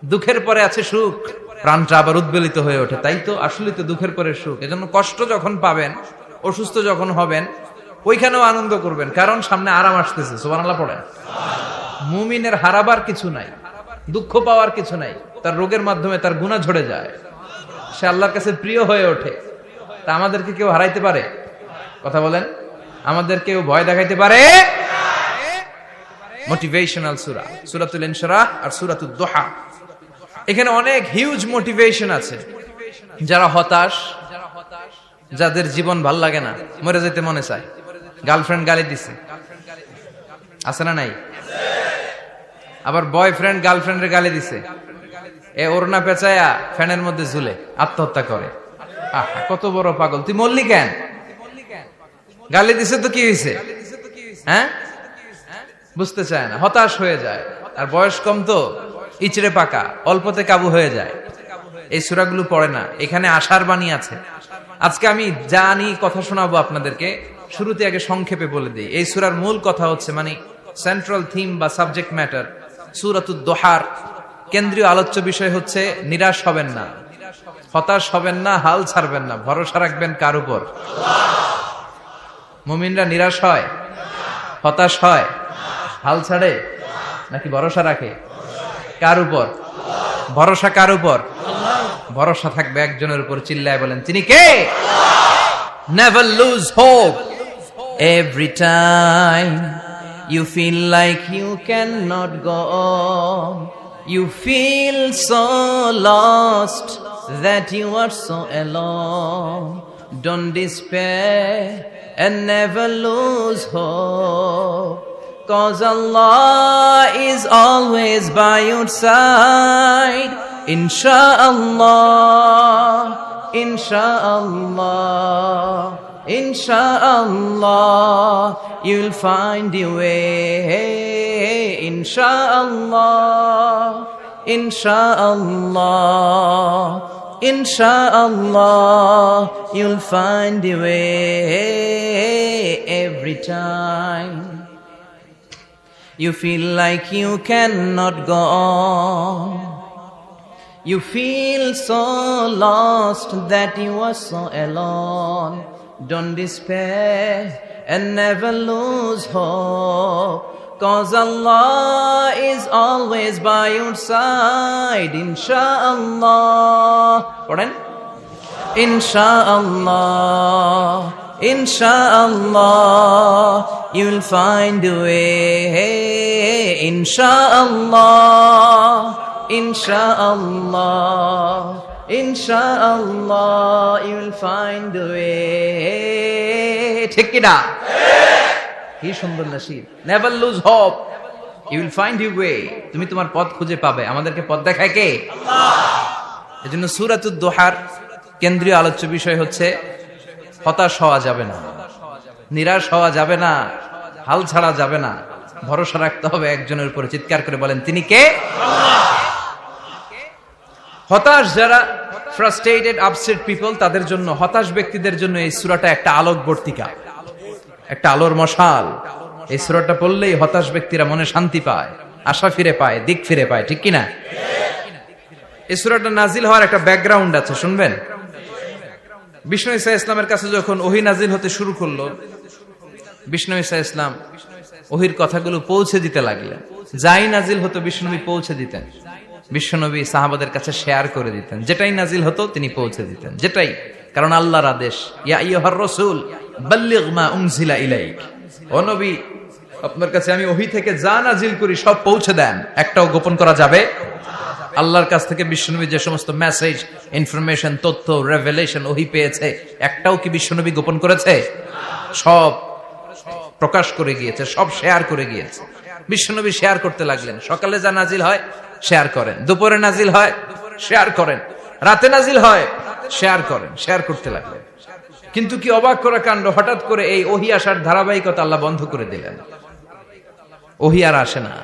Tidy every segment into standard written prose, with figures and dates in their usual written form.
দুঃখের পরে আছে সুখ, প্রাণটা আবার উদ্বেলিত হয়ে ওঠে। তাই তো, আসলে তো দুঃখের পরে সুখ। এজন্য কষ্ট যখন পাবেন, অসুস্থ যখন হবেন, ওইখানেও আনন্দ করবেন, কারণ সামনে আরাম আসতেছে। সুবহানাল্লাহ পড়েন। মুমিনের হারাবার কিছু নাই, দুঃখ পাওয়ার কিছু নাই। তার রোগের মাধ্যমে তার গুনাহ ঝরে যায়, সে আল্লাহর কাছে প্রিয় হয়ে ওঠে। তা আমাদেরকে কেউ হারাইতে পারে? কথা বলেন, আমাদের কেউ ভয় দেখাইতে পারে? মোটিভেশনাল সূরা, সূরাতুল ইনশিরাহ আর সূরাতুদ দুহা। এখানে অনেক হিউজ মোটিভেশন আছে। যারা হতাশ, যাদের জীবন ভাল লাগে না, মরে যেতে মনে চায়, গার্লফ্রেন্ড গালি দিছে, আছে না নাই? আবার বয়ফ্রেন্ড গার্লফ্রেন্ডের গালি দিছে, এ ওড়না পেঁচায়া ফ্যানের মধ্যে ঝুলে আত্মহত্যা করে। কত বড় পাগল, তুই মরলি কেন? গালি দিছে তো কি হয়েছে? হ্যাঁ, বুঝতে চায় না, হতাশ হয়ে যায়। আর বয়স কম তো, ইচড়ে পাকা, অল্পতে কাবু হয়ে যায়। এই সূরাগুলো পড়ে না। এখানে আশার বাণী আছে। আজকে আমি জানি কথা শোনাবো আপনাদেরকে, শুরুতে আগে সংক্ষেপে বলে দিই। এই সূরার মূল কথা হচ্ছে, মানে সেন্ট্রাল থিম বা সাবজেক্ট ম্যাটার সূরাতুদ দুহার কেন্দ্রীয় আলোচ্য বিষয় হচ্ছে নিরাশ হবেন না, হতাশ হবেন না, হাল ছাড়বেন না, ভরসা রাখবেন কার উপর? মুমিনরা নিরাশ হয়, হতাশ হয়, হাল ছাড়ে নাকি ভরসা রাখে? কার উপর ভরসা? কার উপর ভরসা থাকবে? একজনের উপর। চিল্লায় বলেন, তিনি কে? Never lose hope. Every time you feel like you cannot go on, you feel so lost that you are so alone. Don't despair and never lose hope, 'cause Allah is always by your side. Insha'Allah, Insha'Allah, Insha'Allah, you'll find your way. Insha'Allah, Insha'Allah, Insha'Allah, you'll find your way. Every time you feel like you cannot go on, you feel so lost that you are so alone. Don't despair and never lose hope, 'cause Allah is always by your side. Insha'Allah, pardon? Insha'Allah, Insha'Allah, you'll find a way. Insha'Allah, Insha'Allah, Insha'Allah, you'll find a way. ঠিক কি না? কি সুন্দর নসিব। Never lose hope, you will find your way. তুমি তোমার পথ খুঁজে পাবে। আমাদেরকে পথ দেখায় কে? আল্লাহ। এজন্য সূরাতুদ দুহার কেন্দ্রীয় আলোচ্য বিষয় হচ্ছে হতাশ হওয়া যাবে না, নিরাশ হওয়া যাবে না, হাল ছাড়া যাবে না, ভরসা রাখতে হবে একজনের উপরে। চিৎকার করে বলেন, তিনি কে? আল্লাহ। হতাশ যারা, ফ্রাস্ট্রেটেড, আপসেট পিপল, তাদের জন্য, হতাশ ব্যক্তিদের জন্য এই সূরাটা একটা আলোকবর্তিকা, একটা আলোর মশাল। এই সূরাটা পড়লেই হতাশ ব্যক্তিরা মনে শান্তি পায়, আশা ফিরে পায়, দিক ফিরে পায়। ঠিক কিনা? এই সূরাটা নাজিল হওয়ার একটা ব্যাকগ্রাউন্ড আছে, শুনবেন। বিষ্ণু ঈসা ইসলামের কাছে যখন ওহী নাজিল হতে শুরু করলো, বিষ্ণু ঈসা ইসলাম ওহীর কথাগুলো পৌঁছে দিতে লাগলেন। যাই নাজিল হতো বিষ্ণুনবী পৌঁছে দিতেন। বিশ্বনবী সাহাবাদের কাছে শেয়ার করে দিতেন, যেটাই নাজিল হতো তিনি পৌঁছে দিতেন, যেটাই। কারণ আল্লাহর আদেশ, ইয়া আইয়ুহার রাসূল বাল্লিগ মা উনজিলা ইলাইক, ও নবী আপনার কাছে আমি ওহী থেকে যা নাজিল করি সব পৌঁছে দেন, একটাও গোপন করা যাবে। আল্লাহর কাছ থেকে বিশ্বনবী যে সমস্ত মেসেজ, ইনফরমেশন, তথ্য, রেভেলেশন ওহী পেয়েছে, একটাও কি বিশ্বনবী গোপন করেছে? সব প্রকাশ করে গিয়েছে, সব শেয়ার করে গিয়েছে। বিশ্বনবী শেয়ার করতে লাগলেন। সকালে যা নাজিল হয় শেয়ার করেন, দুপুরে নাজিল হয় শেয়ার করেন, রাতে নাজিল হয় শেয়ার করেন, শেয়ার করতে লাগলেন। কিন্তু কি অবাক করা কাণ্ড, হঠাৎ করে এই ওহী আসার ধারাবাহিকতা আল্লাহ বন্ধ করে দিলেন। ওহী আর আসে না,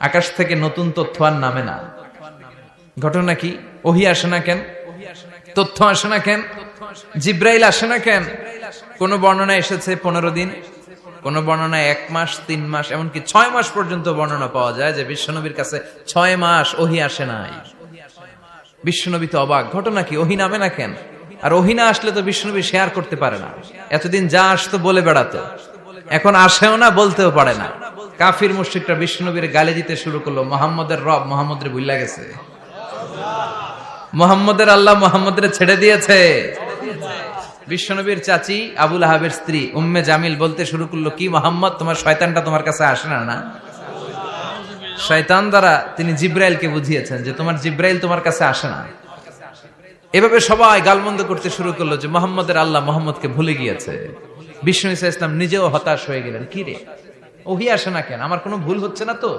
আকাশ থেকে নতুন তথ্য আর নামে না। ঘটনা কি? ওহী আসে না কেন? তথ্য আসে না কেন? জিব্রাইল আসে না কেন? কোন বর্ণনা এসেছে 15 দিন, কোন বর্ণনায় 1 মাস, 3 মাস, এমনকি 6 মাস পর্যন্ত বর্ণনা পাওয়া যায় যে বিশ্বনবীর কাছে 6 মাস ওহী আসে নাই। বিশ্বনবী তো অবাক, ঘটনা কি, ওহী নামে না কেন? আর ওহী না আসলে তো বিশ্বনবী শেয়ার করতে পারে না। এতদিন যা আসতো বলে বেড়াতো, এখন আসেও না, বলতেও পারে না। কাফির মুশরিকরা বিশ্বনবীর গালি দিতে শুরু করলো, মুহাম্মদের রব মুহাম্মদরে ভুইলা গেছে, মুহাম্মদের আল্লাহ মুহাম্মদরে ছেড়ে দিয়েছে। বিশ্বনবীর চাচি আবু লাহাবের স্ত্রী উম্মে জামিল বলতে শুরু করলো, কি মুহাম্মদ, তোমার শয়তানটা তোমার কাছে আসে না? না, শয়তান দ্বারা তিনি জিব্রাইলকে বুঝিয়েছেন যে তোমার জিব্রাইল তোমার কাছে আসে না। এভাবে সবাই গালমন্দ করতে শুরু করলো যে মুহাম্মদের আল্লাহ মুহাম্মদকে ভুলে গিয়েছে। বিষ্ণু ঈসা ইসলাম নিজেও হতাশ হয়ে গেলেন, কি রে ওহী আসে না কেন? আমার কোনো ভুল হচ্ছে না তো?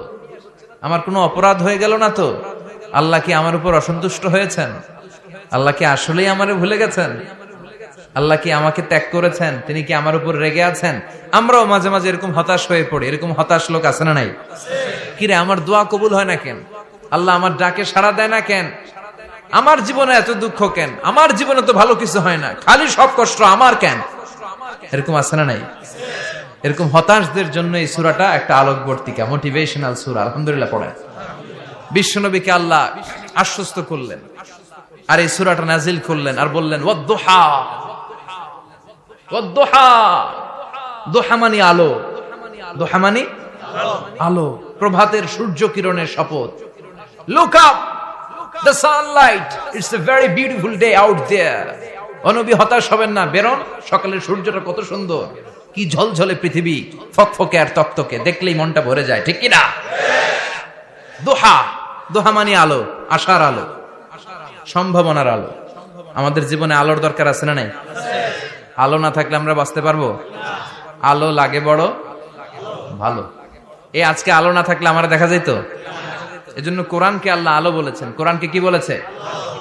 আমার কোনো অপরাধ হয়ে গেল না তো? আল্লাহ কি আমার উপর অসন্তুষ্ট হয়েছেন? আল্লাহ কি আসলেই আমারে ভুলে গেছেন? আল্লাহ কি আমাকে ত্যাগ করেছেন? তিনি কি আমার উপর রেগে আছেন? আমরাও মাঝে মাঝে এরকম হতাশ হয়ে পড়ি। এরকম হতাশ লোক আছে না নাই? কিরে আমার দোয়া কবুল হয় না কেন? আল্লাহ আমার ডাকে সাড়া দেয় না কেন? আমার জীবনে এত দুঃখ কেন? আমার জীবনে তো ভালো কিছু হয় না, খালি সব কষ্ট আমার কেন? এরকম আছে না নাই? এরকম হতাশদের জন্য এই সূরাটা একটা আলোকবর্তিকা, মোটিভেশনাল সূরা। আলহামদুলিল্লাহ পড়েন। বিশ্বনবীকে আল্লাহ আশ্বস্ত করলেন আর এই সূরাটা নাজিল করলেন আর বললেন ওয়াদ-দুহা। ওয়াদ-দুহা, দুহা মানে আলো, দুহা মানে আলো, প্রভাতের সূর্য কিরণের শপথ। Look up, the sunlight, it's a very beautiful day out there. ও নবী হতাশ হবেন না, বেরোন, সকালের সূর্যটা কত সুন্দর, কি ঝলঝলে পৃথিবী, ফকফকে আর তকতকে, দেখলেই মনটা ভরে যায়, ঠিক কি না? দুহা, দুহা মানে আলো, আশার আলো, সম্ভাবনার আলো। আমাদের জীবনে আলোর দরকার আছে না নাই? আলো না থাকলে আমরা বাঁচতে পারবো? আলো লাগে বড় ভালো। এই আজকে আলো না থাকলে আমার দেখা যেত? এজন্য কোরআনকে আল্লাহ আলো বলেছেন। কোরআনকে কি বলেছে?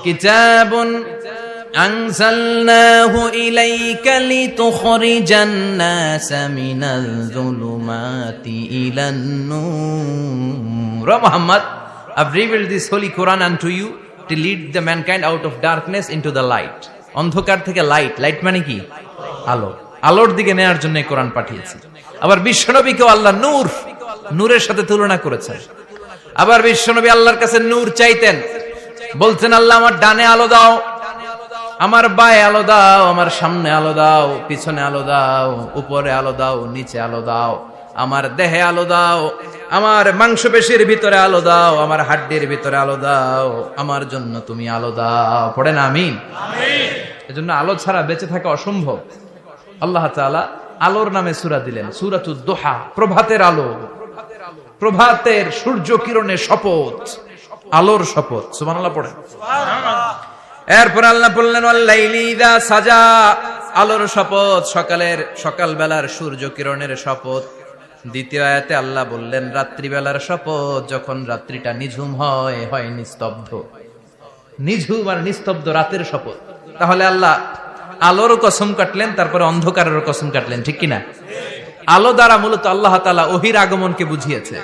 কিতাবুন আনজালনাহু ইলাইকা লিতুখরিজান নাসা মিনাল যুলুমাতি ইলান নূর। Muhammad, I've revealed this holy Quran unto you to lead the mankind out of darkness into the light. অন্ধকার থেকে লাইট, লাইট মানে কি? আলো, আলোর দিকে নেয়ার জন্য এই কোরআন পাঠিয়েছি। আবার বিশ্বনবীকেও আল্লাহ নূর, নূরের সাথে তুলনা করেছেন। আবার বিশ্বনবী আল্লাহর কাছে নূর চাইতেন, বলছেন আল্লাহ আমার ডানে আলো দাও, আমার বায়ে আলো দাও, আমার সামনে আলো দাও, পিছনে আলো দাও, উপরে আলো দাও, নিচে আলো দাও, আমার দেহে আলো দাও, আমার মাংসপেশির ভিতরে আলো দাও, আমার হাড্ডির ভিতরে আলো দাও, আমার জন্য তুমি আলো দাও। পড়েন আমিন। এজন্য আলো ছাড়া বেঁচে থাকা অসম্ভব। আল্লাহ তাআলা আলোর নামে সূরা দিলেন, সূরাতুদ দুহা, প্রভাতের আলো, প্রভাতের সূর্য কিরণের শপথ, আলোর শপথ। সুবহানাল্লাহ পড়েন। এরপর আল্লাহ বললেন ওয়াল-লাইলি ইযা সাজা, আলোর শপথ, সকালের, সকালবেলার সূর্য কিরণের শপথ। দ্বিতীয় আয়াতে আল্লাহ বললেন রাত্রিবেলার শপথ, যখন রাত্রিটা নিঝুম হয়, হয় নিস্তব্ধ। নিঝুম আর নিস্তব্ধ রাতের শপথ। তাহলে আল্লাহ আলোরও কসম কাটলেন, তারপরে অন্ধকারেরও কসম কাটলেন, ঠিক কিনা? আলো দ্বারা মূলত আল্লাহ তাআলা ওহীর আগমনকে বুঝিয়েছে,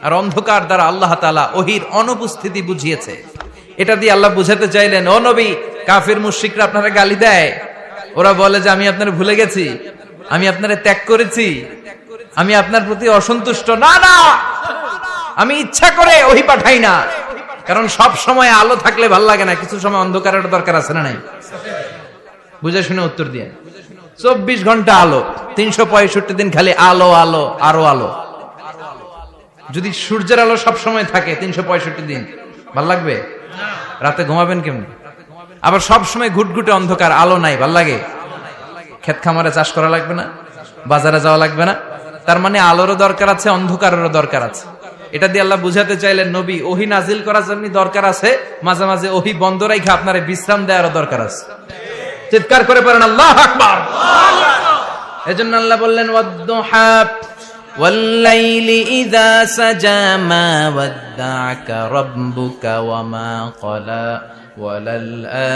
আর অন্ধকার দ্বারা আল্লাহ তাআলা ওহীর অনুপস্থিতি বুঝিয়েছে। এটা দিয়ে আল্লাহ বুঝাতে চাইলেন, ও নবী, কাফির মুশরিকরা আপনারা গালি দেয়, ওরা বলে যে আমি আপনারে ভুলে গেছি, আমি আপনারে ত্যাগ করেছি, আমি আপনার প্রতি অসন্তুষ্ট। না না, আমি ইচ্ছা করে ওহী পাঠাই না, কারণ সব সময় আলো থাকলে ভাল লাগে না, কিছু সময় অন্ধকারের দরকার আছে না নাই? বুঝে শুনে উত্তর দিয়ে। 24 ঘন্টা আলো, 365 দিন খালি আলো আলো আরো আলো। যদি সূর্যের আলো সব সময় থাকে 365 দিন, ভাল লাগবে? রাতে ঘুমাবেন কেমনি? আবার সব সময় ঘুটঘুটে অন্ধকার, আলো নাই, ভাল লাগে? ক্ষেত খামারে চাষ করা লাগবে না, বাজারে যাওয়া লাগবে না। তার মানে আলোরও দরকার আছে, অন্ধকারেরও দরকার আছে। এটা দিয়ে আল্লাহ বুঝাতে চাইলেন, নবী, ওহী নাজিল করার জন্য দরকার আছে, মাঝে মাঝে ওহী বন্ধ রাখা আপনার বিশ্রাম দেওয়ারও দরকার আছে। চিৎকার করে পড়েন আল্লাহু আকবার। এজন্য আল্লাহ বললেন ওয়াদ-দুহা ওয়াল-লাইলি ইযা সাজা মা ওয়াদ্দা'আকা রাব্বুকা ওয়া মা ক্বালা ওয়ালাল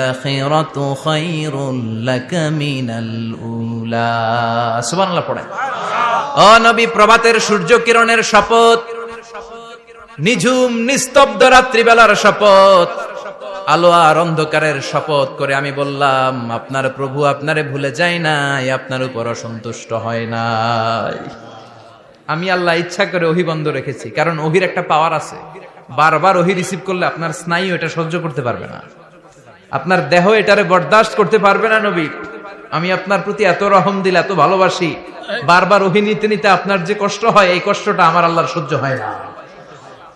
আখিরাতু খায়রুল লাকা মিনাল উলা। সুবহানাল্লাহ পড়েন। ও নবী, প্রভাতের সূর্য কিরণের শপথ, নিঝুম নিস্তব্ধ রাত্রিবেলার শপথ, আলো আর অন্ধকারের শপথ করে আমি বললাম, আপনার প্রভু আপনারে ভুলে যায় নাই, আপনার উপর অসন্তুষ্ট হয় নাই। আমি আল্লাহ ইচ্ছা করে ওহী বন্ধ রেখেছি, কারণ ওহীর একটা পাওয়ার আছে। বারবার ওহী রিসিভ করলে আপনার স্নায়ু এটা সহ্য করতে পারবে না, আপনার দেহ এটারে বরদাস্ত করতে পারবে না। নবী, আমি আপনার প্রতি এত রহম দিল, এত ভালোবাসি, বারবার ওহী নিতে নিতে আপনার যে কষ্ট হয়, এই কষ্টটা আমার আল্লাহর সহ্য হয় না।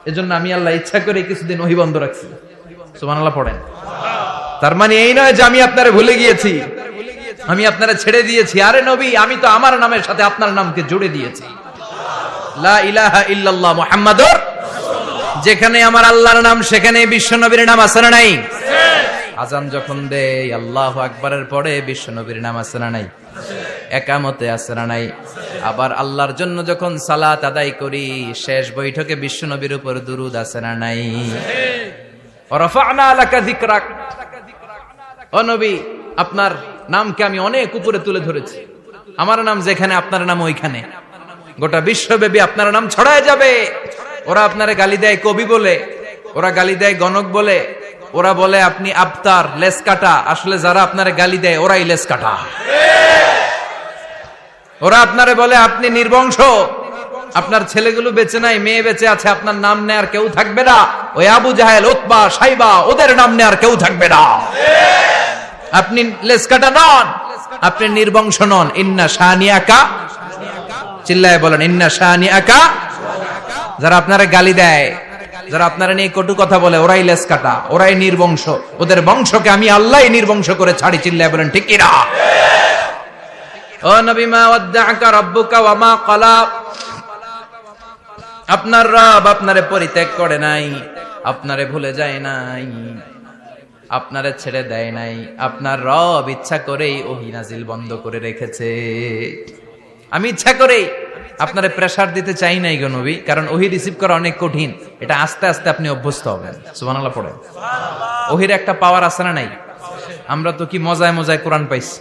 এজন্য আমি আল্লাহ ইচ্ছা করে কিছুদিন ওহী বন্ধ রাখছি। সুবহানাল্লাহ পড়েন। তার মানে এই নয় যে আমি আপনারে ভুলে গিয়েছি, আমি আপনারে ছেড়ে দিয়েছি। আরে নবী, আমি তো আমার নামের সাথে আপনার নামকে জুড়ে দিয়েছি। লা ইলাহা ইল্লাল্লাহ মুহাম্মাদুর, যেখানে আমার আল্লাহর নাম সেখানে বিশ্ব নবীর নাম আছে না নাই? আজান যখন দেই আল্লাহু আকবারের পরে বিশ্ব নবীর নাম আছে না নাই? একামতে আছে না নাই? আবার আল্লাহর জন্য যখন সালাত আদায় করি শেষ বৈঠকে বিশ্ব নবীর উপর দুরূদ আছে না নাই? রাফা'না লাকা যিকরাক, ও নবী, আপনার নামকে আমি অনেক উপরে তুলে ধরেছি। আমার নাম যেখানে আপনার নাম ওইখানে, গোটা বিশ্বব্যাপী আপনার নাম ছড়ায় যাবে। ওরা আপনারে গালি দেয় কবি বলে, ওরা গালি দেয় গণক বলে, ওরা বলে আপনি আবতার, লেস কাটা। আসলে যারা আপনারে গালি দেয় ওরাই লেস কাটা। ওরা আপনারে বলে আপনি নির্বংশ, আপনার ছেলেগুলো বেঁচে নাই, মেয়ে বেঁচে আছে, আপনার নাম নেয়ার কেউ থাকবে না। ওই আবু জাহেল, উতবা, সাইবা, ওদের নাম নেয়ার কেউ থাকবে না। আপনি লেস কাটা নন, আপনি নির্বংশ নন। ইন্না শানিয়াকা, চিল্লায় বলেন ইন্না শানিয়াকা। যারা আপনারা গালি দেয়, যারা আপনারা নিয়ে কটু কথা বলে, ওরাই লেস কাটা, ওরাই নির্বংশ। ওদের বংশকে আমি আল্লাহই নির্বংশ করে ছাড়ি। চিল্লায় বলেন ঠিক কিনা? ও নবী, মা ওয়াদ্দাআকা রাব্বুকা ওয়া মা ক্বালা, আপনার রব আপনারে পরিত্যাগ করে নাই, আপনারে ভুলে যায় নাই, আপনারে ছেড়ে দেয় নাই। আপনার রব ইচ্ছা করেই ওহী নাজিল বন্ধ করে রেখেছে। আমি ইচ্ছা করেই আপনারে প্রেসার দিতে চাই নাই গো নবী, কারণ ওহী রিসিভ করা অনেক কঠিন। এটা আস্তে আস্তে আপনি অভ্যস্ত হবেন। সুবহানাল্লাহ পড়েন। ওহীর একটা পাওয়ার আছে না নাই? আমরা তো কি মজায় মজায় কোরআন পাইছি।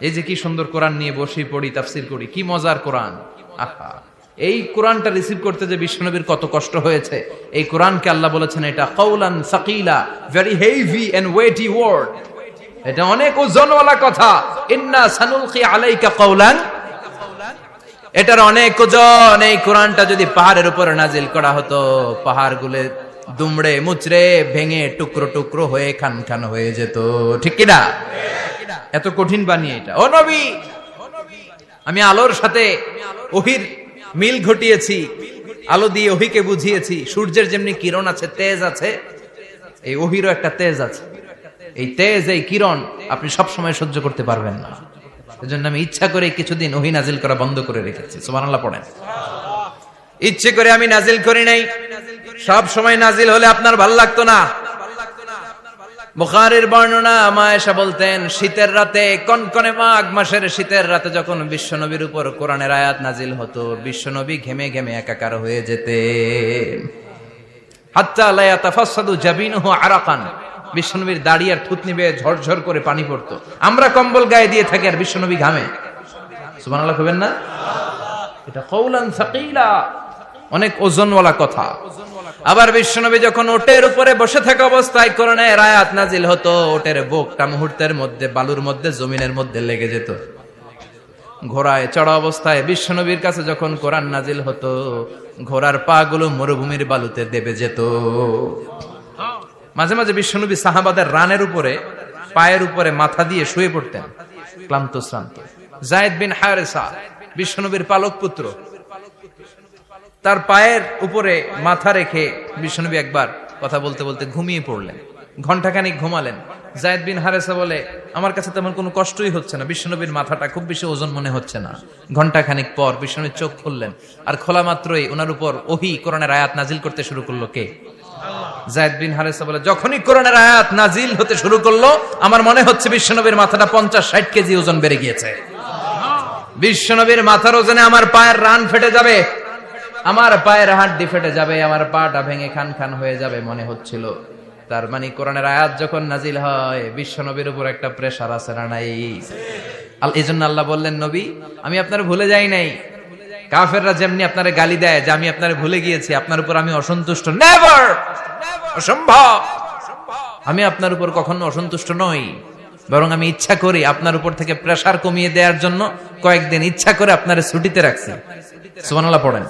এই যে কি সুন্দর কোরআন নিয়ে বসি, পড়ি, তাফসীর করি, কি মজার কোরআন। আহা, এই কোরআনটা রিসিভ করতে যে বিশ্বনবীর কত কষ্ট হয়েছে। এই কোরআনকে আল্লাহ বলেছেন এটা কাউলান সাকিলা, very heavy and weighty word, এটা অনেক ওজনওয়ালা কথা। ইন্না সানুলকি আলাইকা কাউলান, এটার অনেক ওজন। এই কোরআনটা যদি পাহাড়ের উপর নাজিল করা হতো, পাহাড়গুলো দুমড়ে মুচড়ে ভেঙে টুকরো টুকরো হয়ে খান খান হয়ে যেত। ঠিক কিনা? এত কঠিন বানিয়ে এটা। ও নবী, আমি আলোর সাথে ওহীর মিল ঘটিয়েছি, আলো দিয়ে ওহীকে বুঝিয়েছি। সূর্যের যেমনি কিরণ আছে, তেজ আছে, এই ওহীরও একটা তেজ আছে। এই তেজ, এই কিরণ আপনি সব সময় সহ্য করতে পারবেন না। এজন্য আমি ইচ্ছা করে কিছুদিন ওহী নাজিল করা বন্ধ করে রেখেছি। সুবহানাল্লাহ পড়েন। ইচ্ছে করে আমি নাজিল করি নাই। সব সময় নাজিল হলে আপনার ভালো লাগতো না। বুখারীর বর্ণনা, মা আয়েশা বলতেন শীতের রাতে, কনকনে মাঘ মাসের শীতের রাতে যখন বিশ্বনবীর উপর কোরআনের আয়াত নাজিল হতো, বিশ্বনবী ঘেমে ঘেমে একাকার হয়ে যেতেন। হাত্তা লা ইয়াতাফাসসাদু জাবিনুহু আরাকান, বিশ্বনবীর দাড়ি আর থুতনি বেয়ে ঝরঝর করে পানি পড়তো। আমরা কম্বল গায়ে দিয়ে থাকি আর বিশ্বনবী ঘামে। সুবহানাল্লাহ কইবেন না? এটা কাউলান সাকিলা, অনেক ওজনওয়ালা কথা। আবার বিশ্বনবী যখন ওটের উপরে বসে থাকা অবস্থায় কোরআনের আয়াত নাজিল হতো, ওটের বুকটা মুহূর্তের মধ্যে বালুর মধ্যে, জমিনের মধ্যে লেগে যেত। ঘোড়ায় চড়া অবস্থায় বিশ্বনবীর কাছে যখন কোরআন নাজিল হতো, ঘোড়ার পা গুলো মরুভূমির বালুতে দেবে যেত। মাঝে মাঝে বিশ্বনবী সাহাবাদের রানের উপরে, পায়ের উপরে মাথা দিয়ে শুয়ে পড়তেন, ক্লান্ত শ্রান্ত। যায়েদ বিন হারেসা, বিশ্বনবীর পালক পুত্র, তার পায়ের উপরে মাথা রেখে বিশ্বনবী একবার কথা বলতে বলতে ঘুমিয়ে পড়লেন। ঘন্টাখানিক ঘুমালেন। যায়েদ বিন হারেসা বলে, আমার কাছে তেমন কোনো কষ্টই হচ্ছে না, বিশ্বনবীর মাথাটা খুব বেশি ওজন মনে হচ্ছে না। ঘন্টাখানিক পর বিশ্বনবীর চোখ খুললেন, আর খোলা মাত্রই ওনার উপর ওহী কোরআনের আয়াত নাজিল করতে শুরু করলো। কে? যায়েদ বিন হারেসা বলে, যখনই কোরআনের আয়াত নাজিল হতে শুরু করলো, আমার মনে হচ্ছে বিশ্বনবীর মাথাটা 50-60 কেজি ওজন বেড়ে গিয়েছে। বিশ্বনবীর মাথার ওজনে আমার পায়ের রান ফেটে যাবে, আমার পায়ের হাড্ডি ফেটে যাবে, আমার পাটা ভেঙে খান খান হয়ে যাবে মনে হচ্ছিল। তার মানে কোরআনের আয়াত যখন নাজিল হয়, বিশ্বনবীর উপর একটা প্রেসার আছে না নাই? এই জন্য আল্লাহ বললেন, নবী আমি আপনার ভুলে যাই নাই। কাফেররা যেমনি আপনারে গালি দেয় যে আমি আপনারে ভুলে গিয়েছি, আপনার উপর আমি অসন্তুষ্ট, নেভার, অসম্ভব। আমি আপনার উপর কখনো অসন্তুষ্ট নই, বরং আমি ইচ্ছা করি আপনার উপর থেকে প্রেসার কমিয়ে দেওয়ার জন্য কয়েকদিন ইচ্ছা করে আপনার ছুটিতে রাখছি। সুবহানাল্লাহ পড়েন,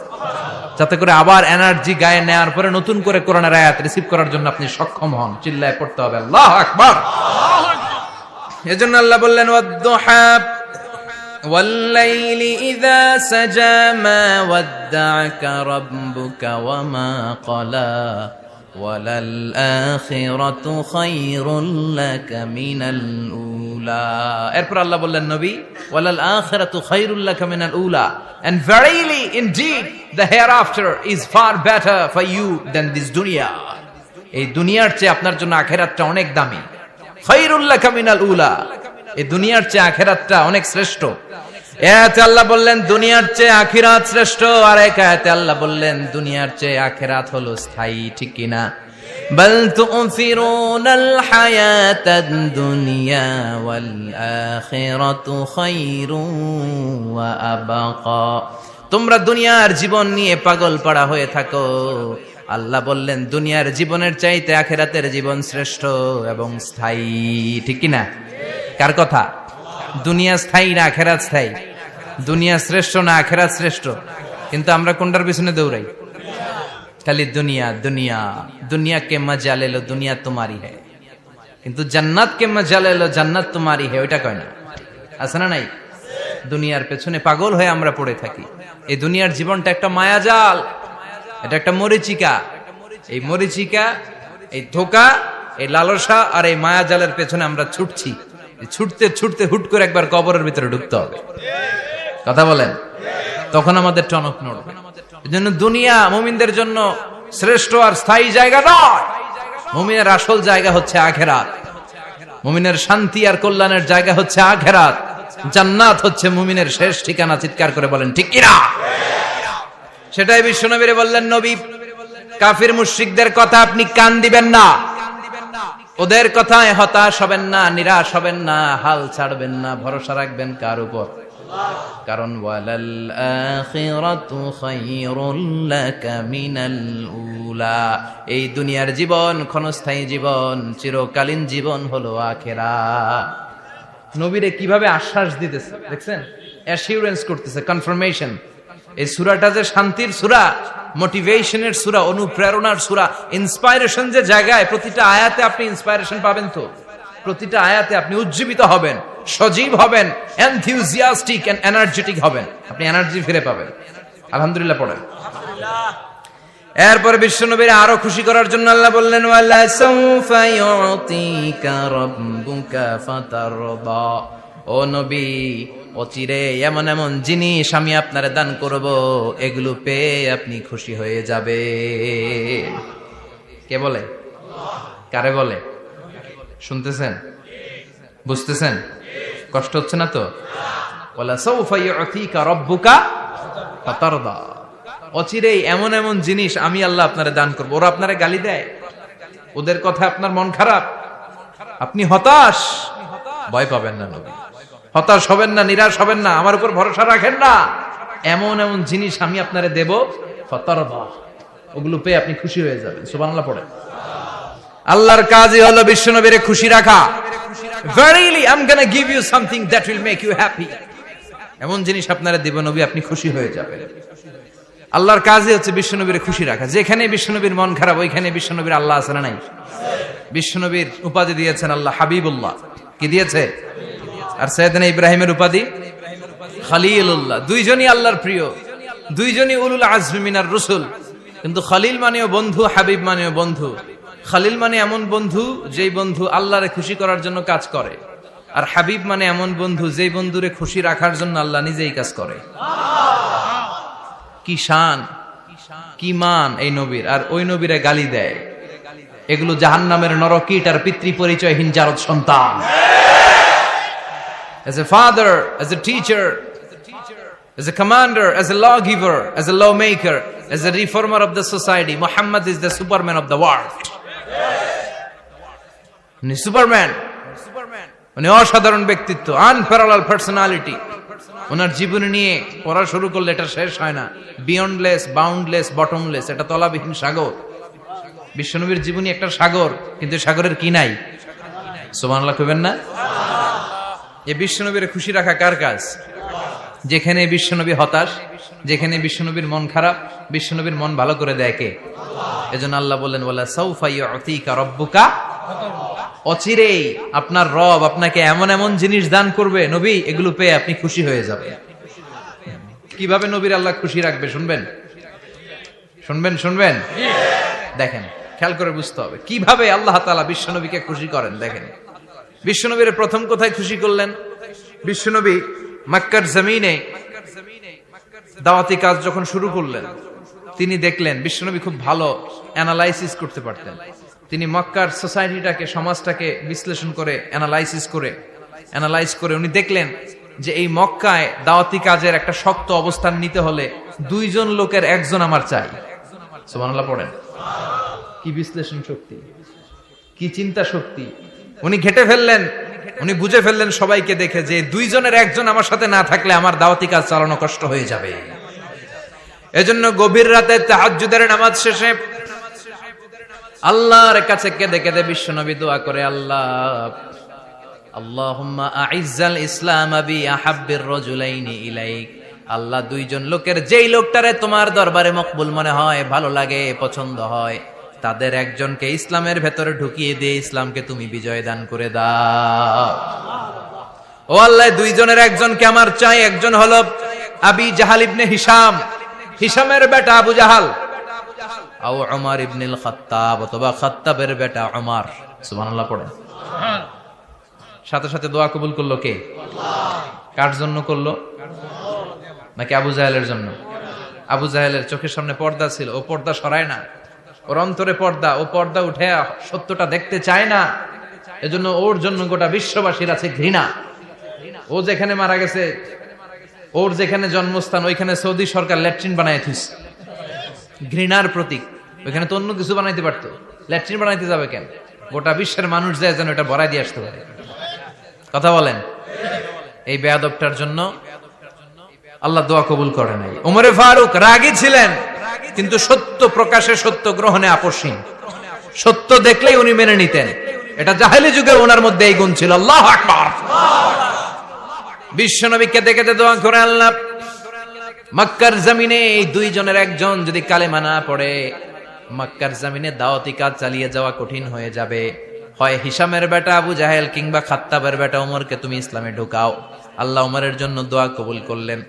যাতে করে আবার এনার্জি গায়ে নেওয়ার পরে নতুন করে কোরআনের আয়াত রিসিভ করার জন্য আপনি সক্ষম হন। চিল্লায় পড়তে হবে আল্লাহু আকবার। এজন্য আল্লাহ বললেন ওয়াদ-দুহা ওয়াল-লাইলি ইযা সাজা মা ওয়াদ্দা'আকা রাব্বুকা ওয়া মা ক্বালা ওয়ালাল আখিরাতু খায়রুল লাকা মিনাল উলা। এরপর আল্লাহ বললেন নবী ওয়ালাল আখিরাতু খায়রুল লাকা মিনাল উলা, and verily indeed the hereafter is far better for you than this dunya. এই দুনিয়ার চেয়ে আপনার জন্য আখিরাতটা অনেক দামি। খায়রুল লাকা মিনাল উলা, এই দুনিয়ার চেয়ে আখিরাতটা অনেক শ্রেষ্ঠ। এতে আল্লাহ বললেন দুনিয়ার চেয়ে আখিরাত শ্রেষ্ঠ, আর এক আয়াতে আল্লাহ বললেন দুনিয়ার চেয়ে আখিরাত হলো স্থায়ী। ঠিক কি না? বাল তু'থিরুনাল হায়াতাদ দুনিয়া ওয়াল আখিরাতু খায়রুন ওয়া আবকা। তোমরা দুনিয়ার জীবন নিয়ে পাগল পাড়া হয়ে থাকো, আল্লাহ বললেন দুনিয়ার জীবনের চাইতে আখিরাতের জীবন শ্রেষ্ঠ এবং স্থায়ী। ঠিক কি না? কার কথা? দুনিয়া স্থায়ী না আখিরাত স্থায়ী? দুনিয়া শ্রেষ্ঠ না আখিরাত শ্রেষ্ঠ? কিন্তু আমরা কোনটার পিছনে দৌড়াই? খালি দুনিয়া দুনিয়া। দুনিয়া কে মজা লে লো, দুনিয়া তোমারি হ্যায়, কিন্তু জান্নাত কে মজা লে লো, জান্নাত তোমারি হ্যায়, ওইটা কয় না? আছে না নাই? দুনিয়ার পেছনে পাগল হয়ে আমরা পড়ে থাকি। এই দুনিয়ার জীবনটা একটা মায়াজাল, এটা একটা মরিচিকা। এই মরিচিকা, এই ধোঁকা, এই লালসা আর এই মায়াজালের পেছনে আমরা ছুটছি। ছুটতে ছুটতে হুট করে একবার কবরের ভিতরে ঢুকতে হবে। কথা বলেন, তখন আমাদের টনক নড়বে। এজন্য দুনিয়া মুমিনদের জন্য শ্রেষ্ঠ আর স্থায়ী জায়গা নয়। মুমিনের আসল জায়গা হচ্ছে আখিরাত। মুমিনের শান্তি আর কল্যাণের জায়গা হচ্ছে আখিরাত। জান্নাত হচ্ছে মুমিনের শেষ ঠিকানা। চিৎকার করে বলেন ঠিক কি না? সেটাই বিশ্বনবীরে বললেন নবী, কাফির মুশরিকদের কথা আপনি কান দিবেন না, ওদের কথায় হতাশ হবেন না, নিরাশ হবেন না, হাল ছাড়বেন না, ভরসা রাখবেন কার উপর? কারণ ওয়ালাল আখিরাতু খায়রুল লাকা মিনাল উলা, এই দুনিয়ার জীবন ক্ষণস্থায়ী জীবন, চিরকালীন জীবন হলো আখিরাত। নবীরে কিভাবে আশ্বাস দিতেছে দেখছেন, অ্যাসিউরেন্স করতেছে, কনফার্মেশন। এই সূরাটা যে শান্তির সূরা, মোটিভেশনের সূরা, অনুপ্রেরণার সূরা, ইন্সপাইরেশন যে জায়গায়, প্রতিটা আয়াতে আপনি ইন্সপাইরেশন পাবেন। তো প্রতিটা আয়াতে আপনি উজ্জীবিত হবেন, সজীব হবেন, এনথিউজিয়াস্টিক এন্ড এনার্জেটিক হবেন, আপনি এনার্জি ফিরে পাবেন। আলহামদুলিল্লাহ পড়েন। এরপর বিশ্বনবীর আরো খুশি করার জন্য আল্লাহ বললেন ওয়ালা সাউফা ইউতিকা রাব্বুকা ফাতারদা। ও নবী, অচিরে এমন এমন জিনিস আমি আপনারে দান করব, এগুলো পেয়ে আপনি খুশি হয়ে যাবে। কে বলে? কারে বলে? শুনতেছেন? বুঝতেছেন? কষ্ট হচ্ছে না তো? ওয়ালা সাউফা ইউতিকা রাব্বুকা ফাতারদা। অচিরেই এমন এমন জিনিস আমি আল্লাহ আপনারে দান করব। ওরা আপনারে গালি দেয়, ওদের কথা আপনার মন খারাপ, আপনি হতাশ, ভয় পাবেন না নবী, হতাশ হবেন না, নিরাশ হবেন না, আমার উপর ভরসা রাখেন না। এমন এমন জিনিস আমি আপনারে দেব, ফাতারদা, ওগুলো পেয়ে আপনি খুশি হয়ে যাবেন। সুবহানাল্লাহ পড়ে। আল্লাহর কাজই হলো বিশ্বনবীরে খুশি রাখা। Verily I'm going to give you something that will make you happy. এমন জিনিস আপনারে দেব নবী, আপনি খুশি হয়ে যাবেন। আল্লাহর কাজই হচ্ছে বিশ্বনবীরে খুশি রাখা। যেখানে বিশ্বনবীর মন খারাপ, ওইখানে বিশ্বনবীর আল্লাহ আছে না নাই? বিশ্বনবীর উপাধি দিয়েছেন আল্লাহ হাবিবুল্লাহ। কি দিয়েছে? আর সাইয়েদনা ইব্রাহিমের উপাধি খলিলুল্লাহ। দুইজনই আল্লাহর প্রিয়, দুইজনই উলুল আজমি মিনার রাসূল। কিন্তু খলিল মানেও বন্ধু, হাবিব মানেও বন্ধু। খলিল মানে এমন বন্ধু যেই বন্ধু আল্লাহরে খুশি করার জন্য কাজ করে, আর হাবিব মানে এমন বন্ধু যেই বন্ধুরে খুশি রাখার জন্য আল্লাহ নিজেই কাজ করে। কি শান, কি মান এই নবীর, আর ওই নবীরে গালি দেয়। এগুলো জাহান্নামের নরকীট আর পিতৃ পরিচয়হীন জারদ সন্তান। As a father, as a teacher, as a commander, as a lawgiver, as a lawmaker, as a reformer of the society, Muhammad is the Superman of the world. উনি সুপারম্যান, উনি অসাধারণ ব্যক্তিত্ব, আনপ্যারালাল পার্সোনালিটি। ওনার জীবনী নিয়ে পড়া শুরু করলে এটা শেষ হয় না। বিয়ন্ডলেস, বাউন্ডলেস, বটমলেস, এটা তলাবিহীন সাগর। বিশ্বনবীর জীবনী একটা সাগর, কিন্তু সাগরের কি নাই? সুবহানাল্লাহ কইবেন না? এই বিশ্বনবীর খুশি রাখা কার কাজ? যেখানে বিশ্বনবী হতাশ, যেখানে বিশ্বনবীর মন খারাপ, বিশ্বনবীর মন ভালো করে দেয় কে? এজন্য আল্লাহ বললেন ওয়ালা সাউফা ইউতিকা রাব্বুকা, অচিরেই আপনার রব আপনাকে এমন এমন জিনিস দান করবে নবী, এগুলো পেয়ে আপনি খুশি হয়ে যাবেন। কিভাবে নবীর আল্লাহ খুশি রাখবে শুনবেন? শুনবেন? দেখেন, খেয়াল করে বুঝতে হবে কিভাবে আল্লাহ তাআলা বিশ্বনবীকে খুশি করেন। দেখেন, বিশ্বনবীর প্রথম কোথায় খুশি করলেন? বিশ্বনবী মক্কার জমিনে দাওয়াতি কাজ যখন শুরু করলেন, তিনি দেখলেন বিশ্বনবী খুব ভালো অ্যানালাইসিস করতে পারতেন। তিনি মক্কার সোসাইটিটাকে, সমাজটাকে বিশ্লেষণ করে অ্যানালাইজ করে উনি দেখলেন যে এই মক্কায় দাওয়াতি কাজের একটা শক্ত অবস্থান নিতে হলে 2 জন লোকের 1 জন আমার চাই। সুবহানাল্লাহ পড়েন। কি বিশ্লেষণ শক্তি, কি চিন্তা শক্তি! উনি ঘেটে ফেললেন, উনি বুঝে ফেললেন সবাইকে দেখে যে 2 জনের 1 জন আমার সাথে না থাকলে আমার দাওয়াতি কাজ চালানো কষ্ট হয়ে যাবে। এজন্য গভীর রাতে তাহাজ্জুদের নামাজ শেষে আল্লাহর কাছে কেঁদে কেঁদে বিশ্বনবী দোয়া করে, আল্লাহুম্মা আইজ্জাল ইসলাম বি আহাব্বির রাজুলাইনি ইলাইক। আল্লাহ, 2 জন লোকের যেই লোকটারে তোমার দরবারে মকবুল মনে হয়, ভালো লাগে, পছন্দ হয়, তাদের একজনকে ইসলামের ভেতরে ঢুকিয়ে দিয়ে ইসলামকে তুমি বিজয় দান করে দাও। ও আল্লাহ, 2 জনের 1 জনকে আমার চাই। একজন হলো আবি জাহাল ইবনে হিশাম, হিশামের বেটা আবু জাহাল, আও উমর ইবনুল খাত্তাব, অথবা খাত্তাবের বেটা উমর। সুবহানাল্লাহ পড়েন। সাথে সাথে দোয়া কবুল করলো কে? আল্লাহ। কার জন্য করলো? নাকি আবু জাহেলের জন্য? আবু জাহেলের চোখের সামনে পর্দা ছিল, ও পর্দা সরায় না। ওর অন্তরে পর্দা, ও পর্দা উঠে সত্যটা দেখতে চায় না। এজন্য ওর জন্য গোটা বিশ্ববাসীর আছে ঘৃণা। ও যেখানে মারা গেছে, ওর যেখানে জন্মস্থান, ওইখানে সৌদি সরকার ল্যাট্রিন বানায় থুইছে, ঘৃণার প্রতীক। ওইখানে তো অন্য কিছু বানাইতে পারতো, ল্যাট্রিন বানাইতে যাবে কেন? গোটা বিশ্বের মানুষ যায় যেন এটা ভরাই দিয়ে আসতে পারে। কথা বলেন। এই বেয়াদবটার জন্য আল্লাহ দোয়া কবুল করে নাই। ওমরে ফারুক রাগী ছিলেন, কিন্তু সত্য প্রকাশে, সত্য গ্রহণে আপোষহীন। সত্য দেখলেই উনি মেনে নিতেন। এটা জাহেলি যুগে ওনার মধ্যে এই গুণ ছিল। আল্লাহু আকবার। বিশ্বনবী কেঁদে কেঁদে দোয়া করে, আল্লাহ, মক্কার জমিনে এই 2 জনের 1 জন যদি কালেমা না পড়ে, মক্কার জমিনে দাওয়াতি কাজ চালিয়ে যাওয়া কঠিন হয়ে যাবে। হয় হিশামের বেটা আবু জাহেল কিংবা খাত্তাবের বেটা ওমরকে তুমি ইসলামে ঢুকাও। আল্লাহ ওমরের জন্য দোয়া কবুল করলেন।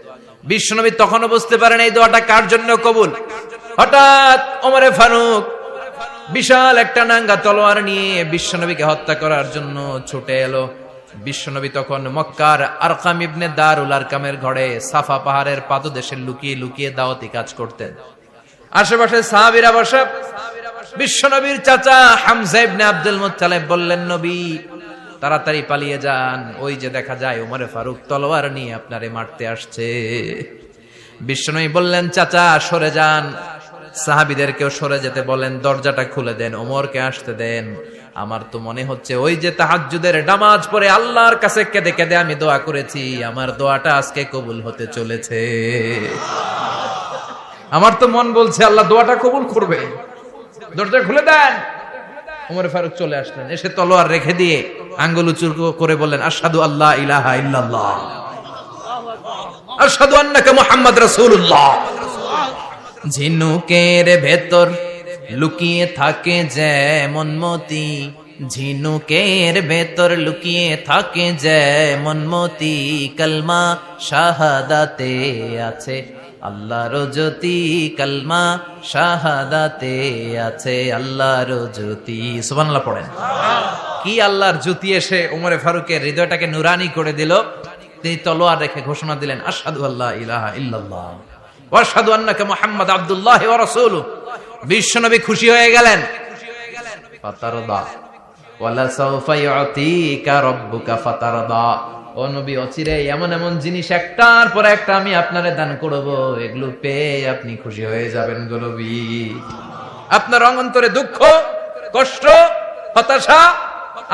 বিশ্বনবী তখনও বুঝতে পারেন এই দোয়াটা কার জন্য কবুল। হঠাৎ ওমরে ফারুক বিশাল একটা নাঙ্গা তলোয়ার নিয়ে বিশ্বনবীকে হত্যা করার জন্য ছুটে এলো। বিশ্বনবী তখন মক্কার আরকাম ইবনে দারুল আরকামের ঘরে সাফা পাহাড়ের পাদদেশে লুকিয়ে লুকিয়ে দাওয়াতি কাজ করতেন। আশেপাশে সাহাবীরা বসা। বিশ্বনবীর চাচা হামজা ইবনে আব্দুল মুত্তালিব বললেন, নবী তাড়াতাড়ি পালিয়ে যান, ওই যে দেখা যায় ওমরে ফারুক তলোয়ার নিয়ে আপনারে মারতে আসছে। বিশ্বনবী বললেন, চাচা সরে যান, সাহাবীদেরকেও সরে যেতে বলেন, দরজাটা খুলে দেন, ওমরকে আসতে দেন। আমার তো মনে হচ্ছে ওই যে তাহাজ্জুদের নামাজ পড়ে আল্লাহর কাছে কেঁদে কেঁদে আমি দোয়া করেছি, আমার দোয়াটা আজকে কবুল হতে চলেছে। আমার তো মন বলছে আল্লাহ দোয়াটা কবুল করবে। দরজা খুলে দেন। ওমর ফারুক চলে আসলেন, এসে তলোয়ার রেখে দিয়ে আঙ্গুল উঁচু করে বললেন, আশহাদু আল্লা ইলাহা ইল্লাল্লাহ, আশহাদু আন্নাকা মুহাম্মাদ রাসূলুল্লাহ। ঝিনুকের ভেতর লুকিয়ে থাকে যেমন মতি, ঝিনুকের ভেতর লুকিয়ে থাকে যেমন মতি, কালমা শাহাদাতে আছে আল্লাহর জ্যোতি, কালমা শাহাদাতে আছে আল্লাহর জ্যোতি। সুবহানাল্লাহ পড়েন। কি আল্লাহর জ্যোতি এসে ওমরে ফারুকের হৃদয়টাকে নুরানি করে দিল। তিনি তলোয়ার রেখে ঘোষণা দিলেন, আশহাদু আল্লা ইলাহা ইল্লাল্লাহ ওয়া আশহাদু আন্নাকা মুহাম্মাদ আব্দুল্লাহ ওয়া রাসূলুহু। বিশ্বনবী খুশি হয়ে গেলেন। ফাতারদা ওয়ালা সাউফা ইউতিকা রাব্বুকা ফাতারদা। ও নবী, অচিরে এমন এমন জিনিস একটার পর একটা আমি আপনারে দান করব, এগুলো পেয়ে আপনি খুশি হয়ে যাবেন গো নবী। আপনার অন্তরে দুঃখ, কষ্ট, হতাশা,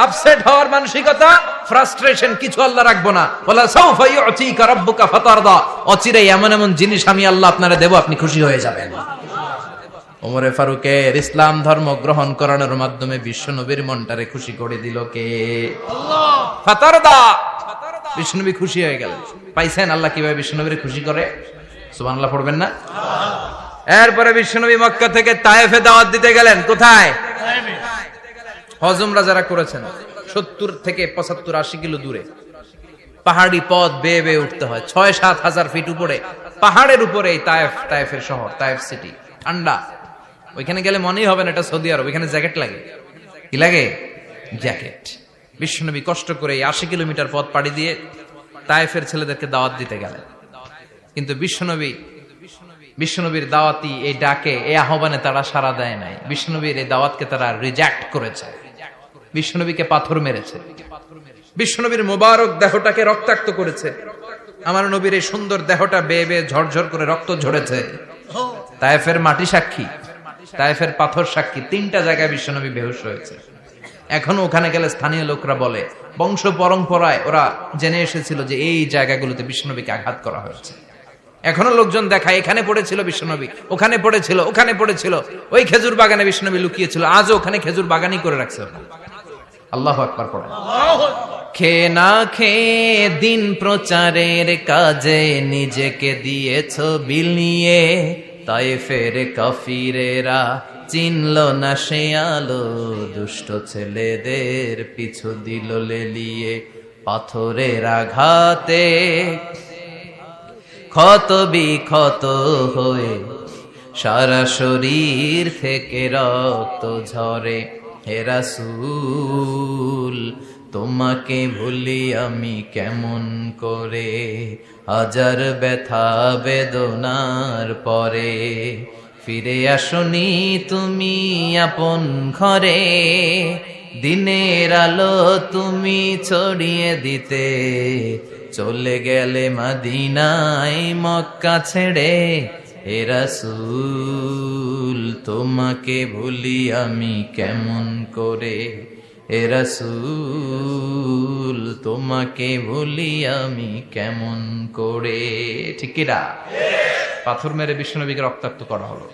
আপসেট হওয়ার মানসিকতা, ফ্রাস্ট্রেশন কিছু আল্লাহ রাখবো না। ওয়ালা সাউফা ইউতিকা রাব্বুকা ফাতারদা। অচিরে এমন এমন জিনিস আমি আল্লাহ আপনারে দেব, আপনি খুশি হয়ে যাবেন। ওমরে ফারুকের ইসলাম ধর্ম গ্রহণ করানোর মাধ্যমে বিশ্বনবীর মনটারে খুশি করে দিল কে? আল্লাহ। ফাতারদা, বিশ্বনবী খুশি হয়ে গেলেন। পাইছেন আল্লাহ কিভাবে বিশ্বনবীরে খুশি করে? সুবহানাল্লাহ পড়বেন না? এরপরে বিশ্বনবী মক্কা থেকে তায়েফে দাওয়াত দিতে গেলেন। কোথায়? হজ উমরা যারা করেছেন 70 থেকে 75 80 কিলো দূরে পাহাড়ি পথ বেয়ে বেয়ে উঠতে হয়, 6-7 হাজার ফিট উপরে পাহাড়ের উপরে এই তায়েফের শহর, তায়েফ সিটি। ঠান্ডা, ওইখানে গেলে মনেই হবে না এটা সৌদি আরব। ওইখানে জ্যাকেট লাগে। কি লাগে? জ্যাকেট। বিশ্বনবী কষ্ট করে 80 কিলোমিটার পথ পাড়ি দিয়ে তায়েফের ছেলেদেরকে দাওয়াত দিতে গেলেন। কিন্তু বিশ্বনবীর দাওয়াতি এই ডাকে, এই আহ্বানে তারা সাড়া দেয় নাই। বিশ্বনবীর এই দাওয়াতকে তারা রিজেক্ট করেছে, বিশ্বনবীকে পাথর মেরেছে, বিশ্বনবীর মোবারক দেহটাকে রক্তাক্ত করেছে। আমার নবীর এই সুন্দর দেহটা বেয়ে বেয়ে ঝরঝর করে রক্ত ঝরেছে। তায়েফের মাটি সাক্ষী, তায়েফের পাথর সাক্ষী। 3টা জায়গায় বিশ্বনবী বেহুশ হয়েছে। এখনো ওখানে গেলে স্থানীয় লোকরা বলে, বংশ পরম্পরায় ওরা জেনে এসেছিল যে এই জায়গাগুলোতে বিশ্বনবীকে আঘাত করা হয়েছে। এখনো লোকজন দেখায় এখানে পড়েছিল বিশ্বনবী, ওখানে পড়েছিল, ওখানে পড়েছিল, ওই খেজুর বাগানে বিশ্বনবী লুকিয়েছিল। আজও ওখানে খেজুর বাগানই করে রাখছে। আল্লাহু আকবার পড়েন। খেয়ে না খেয়ে দিন প্রচারের কাজে নিজেকে দিয়েছ বিলিয়ে, তায়েফের কাফিরেরা চিনল না সে আলো, দুষ্ট ছেলেদের পিছু দিল লেলিয়ে। পাথরের আঘাতে ক্ষত বিক্ষত হয়ে সারা শরীর থেকে রক্ত ঝরে। হে রাসূল, তোমাকে ভুলি আমি কেমন করে, হাজার ব্যথা বেদনার পরে। ফিরে আসনি তুমি আপন ঘরে, দিনের আলো তুমি ছড়িয়ে দিতে। চলে গেলে মদিনায় মক্কা ছেড়ে। হে রাসূল, তোমাকে ভুলি আমি কেমন করে, হে রাসূল, তোমাকে ভুলি আমি কেমন করে। ঠিক কি না? পাথর মেরে বিশ্বনবীকে রক্তাক্ত করা হলো।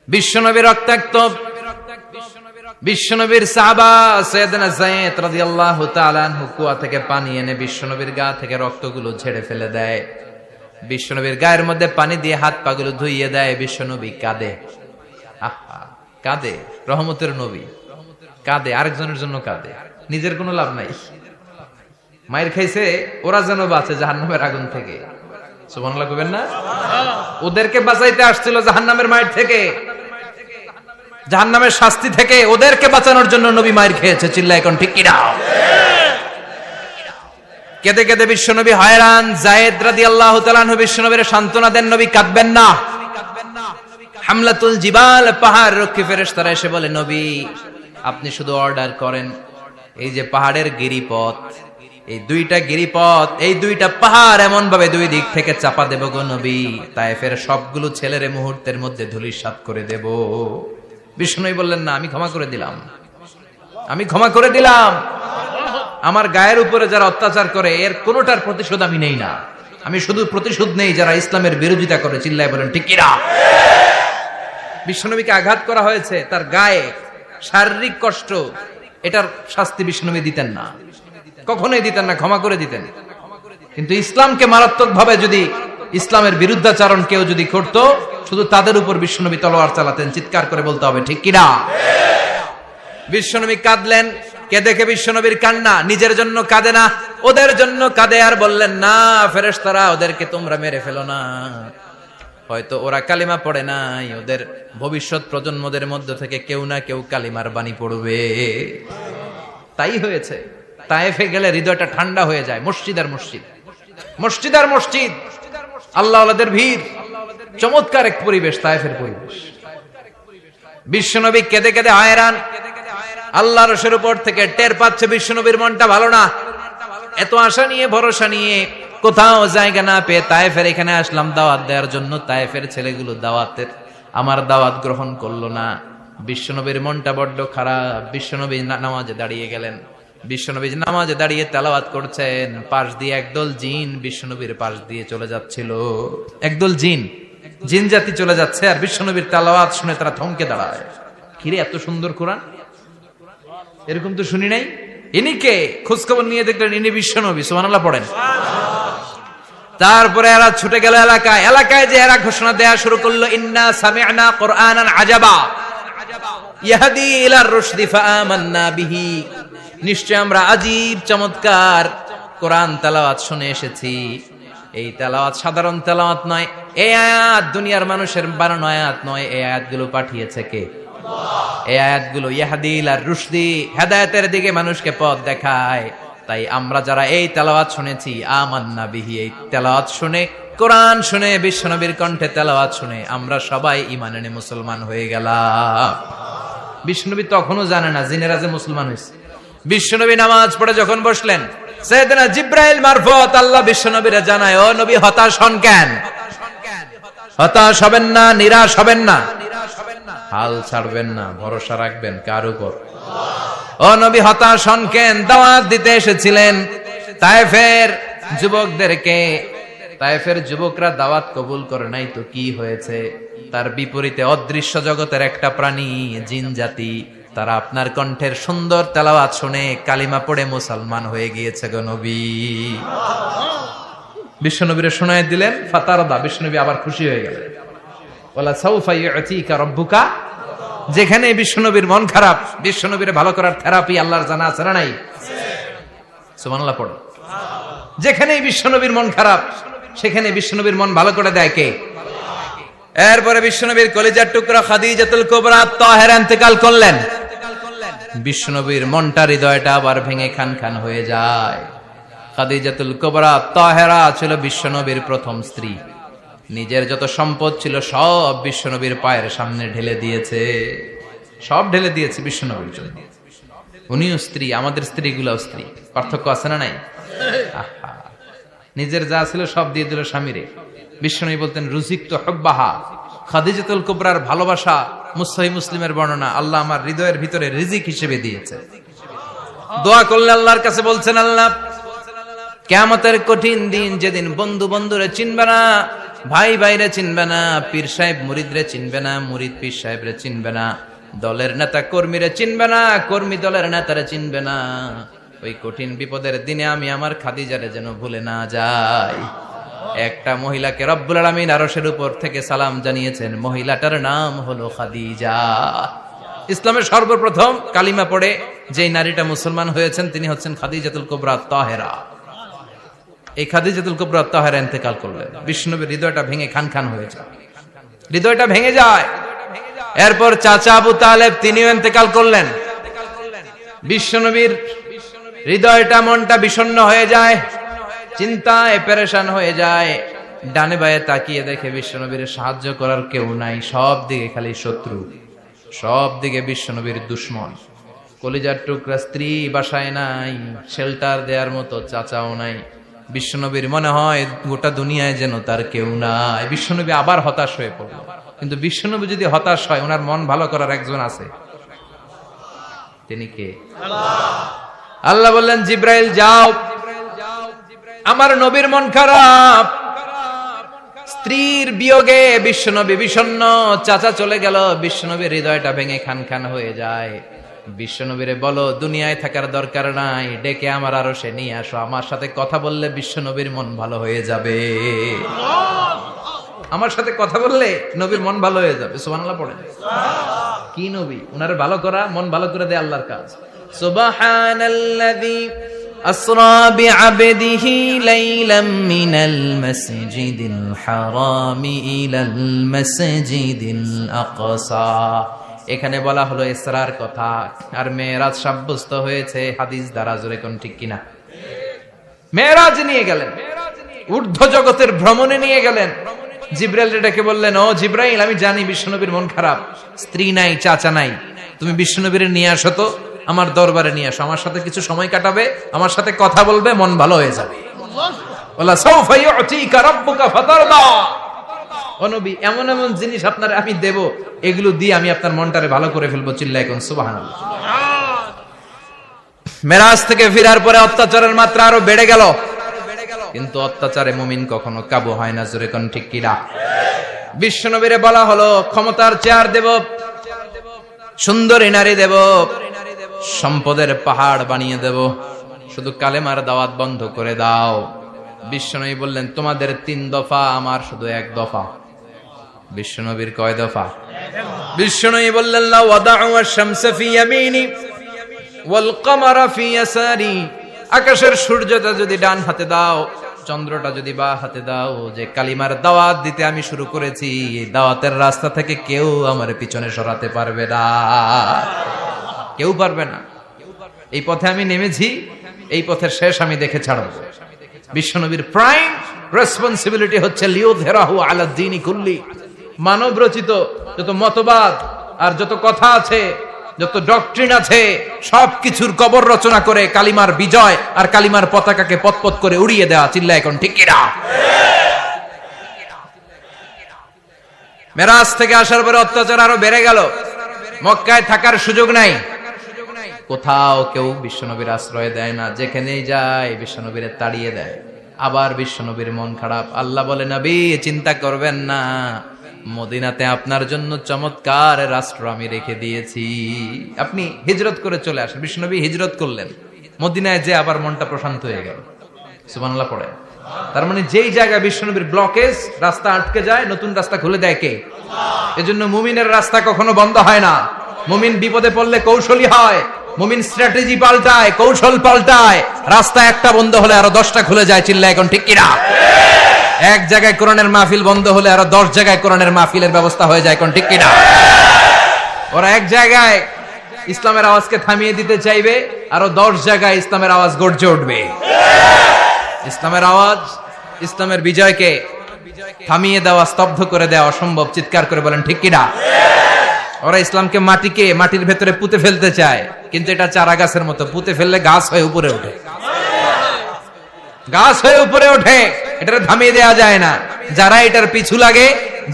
বিশ্বনবী রক্তাক্ত। বিশ্বনবীর সাহাবা সাইয়েদনা যায়েদ রাদিয়াল্লাহু তাআলা আনহু কুয়া থেকে পানি এনে বিশ্বনবীর গা থেকে রক্তগুলো ঝেড়ে ফেলে দেয়। বিশ্বনবীর গায়ের মধ্যে পানি দিয়ে হাত পাগুলো ধুইয়ে দেয়। বিশ্বনবী কাঁদে। আহা, কাঁদে। রহমতের নবী কাঁদে, আরেকজনের জন্য কাঁদে, নিজের কোনো লাভ নাই। মায়ের খাইছে, ওরা যেন বাঁচে জাহান্নামের আগুন থেকে। সুবহানাল্লাহ কইবেন না? ওদেরকে বাঁচাইতে আসছিল জাহান্নামের মায়ের থেকে, জাহান্নামের শাস্তি থেকে। ওদেরকে বাঁচানোর জন্য নবী মায়ের খেয়েছে। চিল্লায় এখন ঠিক কি না? কেঁদে কেঁদে বিশ্বনবী হয়রান। যায়েদ রাদিয়াল্লাহু তাআলা আনহু বিশ্বনবীর সান্ত্বনা দেন, নবী কাঁদবেন না। হামলাতুল জিবাল, পাহাড় রক্ষী ফেরেশতারা এসে বলে, নবী আপনি শুধু অর্ডার করেন, এই যে পাহাড়ের গিরিপথ, এই 2টা গিরিপথ, এই 2টা পাহাড় এমন ভাবে 2 দিক থেকে চাপা দেব গো নবী, তায়েফের সবগুলো ছেলেরে মুহূর্তের মধ্যে ধূলিসাৎ করে দেব। বিষ্ণুই বললেন, না, আমি ক্ষমা করে দিলাম, আমি ক্ষমা করে দিলাম। আমার গায়ের উপরে যারা অত্যাচার করে এর কোনোটার প্রতিশোধ আমি নেই না। আমি শুধু প্রতিশোধ নেই যারা ইসলামের বিরোধিতা করে। চিল্লায় বলেন ঠিক কি না? বিশ্বনবীকে আঘাত করা হয়েছে, তার গায়ে শারীরিক কষ্ট, এটার শাস্তি বিশ্বনবী দিতেন না, কখনোই দিতেন না, ক্ষমা করে দিতেন। কিন্তু ইসলামকে মারাত্মক ভাবে যদি ইসলামের বিরুদ্ধাচরণ কেউ যদি করত, শুধু তাদের উপর বিশ্বনবী তলোয়ার চালাতেন। চিৎকার করে বলতে হবে ঠিক কি না? বিশ্বনবী কাঁদলেন। কে দেখে বিশ্বনবীর কান্না, নিজের জন্য কাঁদে না, ওদের জন্য কাঁদে। আর বললেন, না ফেরেশতারা, ওদেরকে তোমরা মেরে ফেলো না, হয়তো ওরা কালিমা পড়ে নাই, ওদের ভবিষ্যৎ প্রজন্মদের মধ্য থেকে কেউ না কেউ কালিমার বাণী পড়বে। তাই হয়েছে। তায়েফে গেলে হৃদয়টা ঠান্ডা হয়ে যায়। মসজিদ আর মসজিদ, মসজিদ আর মসজিদ, আল্লাহ ওয়ালাদের ভিড়, চমৎকার এক পরিবেশ তায়েফের পরিবেশ। বিশ্বনবী কেঁদে কেঁদে হয়রান। আল্লাহ রসের উপর থেকে টের পাচ্ছে বিশ্বনবীর মনটা ভালো না। এত আশা নিয়ে ভরসা নিয়ে কোথাও জায়গা না পেয়ে তায়েফের এখানে আসলাম দাওয়াত দেওয়ার জন্য। তায়েফের ছেলেগুলো আমার দাওয়াত গ্রহণ করলো না। বিশ্বনবীর মনটা বড্ড খারাপ। বিশ্বনবী নামাজে দাঁড়িয়ে গেলেন। বিশ্বনবী নামাজে দাঁড়িয়ে তেলাওয়াত করছেন। পাশ দিয়ে একদল জিন বিশ্বনবীর পাশ দিয়ে চলে যাচ্ছিল। একদল জিন জিন জাতি চলে যাচ্ছে, আর বিশ্বনবীর তেলাওয়াত শুনে তারা থমকে দাঁড়ায়। কিরে, এত সুন্দর কোরআন, এরকম তো শুনি নাই। ইনি কে? খোঁজখবর নিয়ে দেখলেন ইনি বিশ্বনবী। সুবহানাল্লাহ পড়েন। তারপরে এরা ছুটে গেল এলাকায়। এলাকায় যে এরা ঘোষণা দেয়া শুরু করলো, ইন্না সামি'না কুরআনান আজাবা ইয়াহদি ইলার রুশদি ফাআমান্না বিহি। নিশ্চয় আমরা আজীব চমৎকার কোরআন তেলাওয়াত শুনে এসেছি। এই তেলাওয়াত সাধারণ তেলাওয়াত নয়, এই আয়াত দুনিয়ার মানুষের বানানো আয়াত নয়। এই আয়াতগুলো পাঠিয়েছে কে? এই আয়াতগুলো ইয়াহদি ইলার রুশদি, হেদায়েতের দিকে মানুষকে পথ দেখায়। তাই আমরা যারা এই তেলাওয়াত শুনেছি, আমান্না বিহি, এই তেলাওয়াত শুনে, কোরআন শুনে, বিশ্বনবীর কণ্ঠে তেলাওয়াত শুনে আমরা সবাই ঈমান এনে মুসলমান হয়ে গেলাম। বিশ্বনবী তখনও জানে না জিনেরা যে মুসলমান হয়েছে। বিশ্বনবী নামাজ পড়ে যখন বসলেন, সাইয়েদনা জিব্রাইল মারফত আল্লাহ বিশ্বনবীরে জানায়, ও নবী হতাশ হন কেন? হতাশ হবেন না, নিরাশ হবেন না, হাল ছাড়বেন না, ভরসা রাখবেন কার উপর? ও নবী হতাশ হন কেন? দাওয়াত দিতে এসেছিলেন তায়েফের যুবকদেরকে। তায়েফের যুবকরা দাওয়াত কবুল করে নাই তো কি হয়েছে? তার বিপরীতে অদৃশ্য জগতের একটা প্রাণী, জিন জাতি, তারা আপনার কণ্ঠের সুন্দর তেলাওয়াত শুনে কালিমা পড়ে মুসলমান হয়ে গিয়েছে গো নবী। বিশ্বনবীরে শোনায় দিলেন, ফাতারদা, বিশ্বনবী আবার খুশি হয়ে গেলেন। ওয়ালা সাউফা ইউতিকা রাব্বুকা। যেখানে বিশ্বনবীর মন খারাপ, বিশ্বনবীরে ভালো করার থেরাপি আল্লাহর জানা আছে না নাই? সুবহানাল্লাহ পড়ো। যেখানে বিশ্বনবীর মন খারাপ, সেখানে বিশ্বনবীর মন ভালো করে দেয় কে? এরপরে বিশ্বনবীর কলিজার টুকরা খাদিজাতুল কুবরা তাহেরা ইন্তেকাল করলেন। বিশ্বনবীর মনটা, হৃদয়টা আবার ভেঙে খান খান হয়ে যায়। খাদিজাতুল কুবরা তাহেরা ছিল বিশ্বনবীর প্রথম স্ত্রী। নিজের যত সম্পদ ছিল সব বিশ্বনবীর পায়ের সামনে ঢেলে দিয়েছে, সব ঢেলে দিয়েছে বিশ্বনবীর জন্য। উনিও স্ত্রী, আমাদের স্ত্রীগুলাও স্ত্রী, পার্থক্য আছে না নাই? নিজের যা ছিল সব দিয়ে দিল স্বামীরে। বিশ্বনবী বলতেন, রুজিকতু হুব্বাহা। খাদিজাতুল কুবরার ভালোবাসা সহিহ মুসলিমের বর্ণনা, আল্লাহ আমার হৃদয়ের ভিতরে রিজিক হিসেবে দিয়েছে। দোয়া করলে আল্লাহর কাছে বলছেন, আল্লাহ কিয়ামতের কঠিন দিন, যেদিন বন্ধু বন্ধুরে চিনবে না, ভাই ভাইরে চিনবে না, পীর সাহেব মুরিদরে চিনবে না, মুরিদ পীর সাহেবরে চিনবে না, দলের নেতা কর্মীরে চিনবে না, কর্মী দলের নেতারে চিনবে না, ওই কঠিন বিপদের দিনে আমি আমার খাদিজারে যেন ভুলে না যাই। একটা মহিলাকে রব্বুল আলামিন আরশের উপর থেকে সালাম জানিয়েছেন, মহিলাটার নাম হলো খাদিজা। ইসলামের সর্বপ্রথম কালিমা পড়ে যে নারীটা মুসলমান হয়েছেন তিনি হচ্ছেন খাদিজাতুল কুবরা তাহেরা। এই খাদিজাতুল কুবরা তাহেরা ইন্তেকাল করলেন। বিশ্বনবীর হৃদয়টা ভেঙে খান খান হয়ে যায়, হৃদয়টা ভেঙে যায়। এরপর চাচা আবু তালেব তিনিও ইন্তেকাল করলেন। বিশ্বনবীর হৃদয়টা, মনটা বিষণ্ণ হয়ে যায়, চিন্তায় পেরেশান হয়ে যায়। ডানে বায়ে তাকিয়ে দেখে বিশ্বনবীর সাহায্য করার কেউ নাই, সব দিকে খালি শত্রু, সব দিকে বিশ্বনবীর দুশ্মন। কলিজার টুকরা স্ত্রী বাসায় নাই, শেল্টার দেওয়ার মতো চাচাও নাই। বিশ্বনবীর মনে হয় গোটা দুনিয়ায় যেন তার কেউ নাই। বিশ্বনবী আবার হতাশ হয়ে পড়ল। কিন্তু বিশ্বনবী যদি হতাশ হয়, ওনার মন ভালো করার একজন আছে। তিনি কে? আল্লাহ বললেন, জিব্রাইল যাও, আমার নবীর মন খারাপ, স্ত্রীর বিয়োগে বিশ্বনবী বিষণ্ণ, চাচা চলে গেল, বিশ্বনবীর হৃদয়টা ভেঙে খান খান হয়ে যায়। বিশ্বনবীরে বলো দুনিয়ায় থাকার দরকার নাই, ডেকে আমার আরশে নিয়ে আসো, আমার সাথে কথা বললে বিশ্বনবীর মন ভালো হয়ে যাবে। আমার সাথে কথা বললে নবীর মন ভালো হয়ে যাবে। সুবহানাল্লাহ পড়েন। কি নবী? উনার ভালো করা, মন ভালো করে দেয় আল্লাহর কাজ। সুবহানাল্লাযী আসরা বিআবদিহি লাইলাম মিনাল মাসজিদিল হারামি ইলাল মাসজিদিল আকসা। এখানে বলা হলো ইসরার কথা, আর মেরাজ সাব্যস্ত হয়েছে হাদিস দ্বারা। জোরে কোন ঠিক কিনা? মেরাজ নিয়ে গেলেন, ঊর্ধ্ব জগতের ভ্রমণে নিয়ে গেলেন। জিব্রাইল ডেকে বললেন, ও জিব্রাইল, আমি জানি বিশ্বনবীর মন খারাপ, স্ত্রী নাই, চাচা নাই, তুমি বিশ্বনবীর নিয়ে আসো তো, আমার দরবারে নিয়ে আসো, আমার সাথে কিছু সময় কাটাবে, আমার সাথে কথা বলবে, মন ভালো হয়ে যাবে। ওয়ালা সাউফা ইউতিকা রাব্বুকা ফাতারদা। ও নবী, এমন এমন জিনিস আপনার আমি দেব, এগুলো দিয়ে আমি আপনার মনটারে ভালো করে ফেলবো। চিল্লায় কোন সুবহানাল্লাহ। মেরাজ থেকে ফেরার পরে অত্যাচারের মাত্রা আরো বেড়ে গেল, কিন্তু অত্যাচারে মুমিন কখনো কাবু হয় না। জোরে কোন ঠিক কিনা? বিশ্বনবীরে বলা হলো ক্ষমতার চেয়ার দেব, সুন্দরী নারী দেব, সম্পদের পাহাড় বানিয়ে দেব, শুধু কালেমার দাওয়াত বন্ধ করে দাও। বিশ্বনবী বললেন তোমাদের 3 দফা, আমার শুধু 1 দফা। বিশ্বনবীর কয় দফা? বিশ্বনবী বললেন লা ওয়াদাউ আশ-শামসা ফি ইয়ামিনি ওয়াল কমারা ফি ইয়াসারি, আকাশের সূর্যটা যদি ডান হাতে দাও, চন্দ্রটা যদি বাঁ হাতে দাও, যে কালিমার দাওয়াত দিতে আমি শুরু করেছি, এই দাওয়াতের রাস্তা থেকে কেউ আমার পিছনে সরাতে পারবে না, কেউ পারবে না। এই পথে আমি নেমেছি, এই পথের শেষ আমি দেখে ছাড়ব। বিশ্বনবীর প্রাইম রেসপন্সিবিলিটি হচ্ছে লিউযহিরাহু আলা দ্বীনি কুল্লি, মানব রচিত যত মতবাদ আর যত কথা আছে, যত ডক্ট্রিন আছে, সবকিছুর কবর রচনা করে কালিমার বিজয় আর কালিমার পতাকাকে পতপত করে উড়িয়ে দেওয়া। চিল্লা এখন ঠিক কিনা? মেরাজ থেকে আসার পরে অত্যাচার আরো বেড়ে গেল, মক্কায় থাকার সুযোগ নাই, কোথাও কেউ বিশ্বনবীর আশ্রয় দেয় না, যেখানেই যায় বিশ্বনবীরে তাড়িয়ে দেয়। আবার বিশ্বনবীর মন খারাপ, আল্লাহ বলে নবী চিন্তা করবেন না, মদিনাতে আপনার জন্য চমৎকার রাষ্ট্র আমি রেখে দিয়েছি, আপনি হিজরত করে চলে আসেন। বিশ্বনবী হিজরত করলেন, মদিনায় যে আবার মনটা প্রশান্ত হয়ে গেল। সুবহানাল্লাহ পড়ে। তার মানে যেই জায়গায় বিশ্বনবীর ব্লকেজ, রাস্তা আটকে যায়, নতুন রাস্তা খুলে দেয় কে? এজন্য মুমিনের রাস্তা কখনো বন্ধ হয় না। মুমিন বিপদে পড়লে কৌশলী হয়, মুমিন স্ট্র্যাটেজি পাল্টায়, কৌশল পাল্টায়। রাস্তা একটা বন্ধ হলে আরো 10টা খুলে যায়। চিল্লা এখন ঠিক কিনা? এক জায়গায় কোরআনের মাহফিল বন্ধ হলে আরো 10 জায়গায় কোরআনের মাহফিলের ব্যবস্থা হয়ে যায়। কোন ঠিক কিনা? ওরা এক জায়গায় ইসলামের আওয়াজকে থামিয়ে দিতে চাইবে, আরো 10 জায়গায় ইসলামের আওয়াজ গর্জে উঠবে। ইসলামের আওয়াজ, ইসলামের বিজয়কে থামিয়ে দেওয়া, স্তব্ধ করে দেওয়া অসম্ভব। চিৎকার করে বলেন ঠিক কিনা? ওরা ইসলামকে মাটির ভেতরে পুঁতে ফেলতে চায়, কিন্তু এটা চারা গাছের মতো, পুঁতে ফেললে গাছ হয়ে উপরে ওঠে, গাছ হয়ে উপরে ওঠে, এটা থামিয়ে দেওয়া যায় না। যারা এটার পিছু লাগে,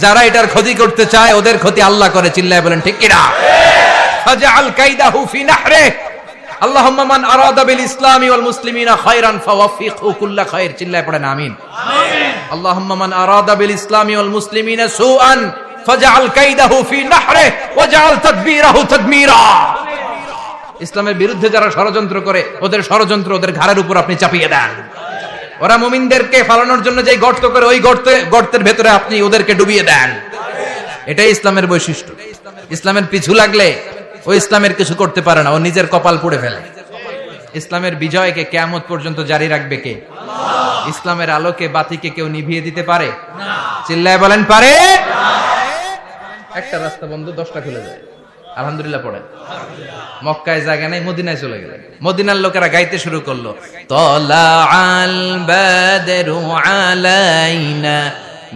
যারা এটার ক্ষতি করতে চায়, ওদের ক্ষতি আল্লাহ করে। চিল্লায় বলেন ঠিক কিনা? ফাজআল কাইদাহু ফি নাহরে, আল্লাহুম্মা মান আরাদা বিল ইসলামি ওয়াল মুসলিমিনা খায়রান ফাওয়াফিকহু কুল্লা খায়র। চিল্লায় পড়েন আমিন। আল্লাহুম্মা মান আরাদা বিল ইসলামি ওয়াল মুসলিমিনা সুআন ফাজআল কাইদাহু ফি নাহরে ওয়াজআল তাদবীরাহু তাদমীরা। ইসলামের বিরুদ্ধে যারা ষড়যন্ত্র করে, ওদের ষড়যন্ত্র ওদের ঘাড়ের উপর আপনি চাপিয়ে দেন। ওরা মুমিনদেরকে ফালানোর জন্য যে গর্ত করে, ওই গর্তের ভেতরে আপনি ওদেরকে ডুবিয়ে দেন। এটাই ইসলামের বৈশিষ্ট্য। ইসলামের পিছু লাগলে ও ইসলামের কিছু করতে পারে না, ও নিজের কপাল পুড়ে ফেলে। ইসলামের বিজয়কে কিয়ামত পর্যন্ত জারি রাখবে কে? ইসলামের আলোকে বাতিকে কেউ নিভিয়ে দিতে পারে? চিল্লায় বলেন পারে? একটা রাস্তা বন্ধ, 10টা খুলে যায়। আলহামদুলিল্লাহ পড়েন। মক্কায় জায়গা নাই, মদিনায় চলে গেলেন। মদিনার লোকেরা গাইতে শুরু করলো, তলাআল বাদরু আলাইনা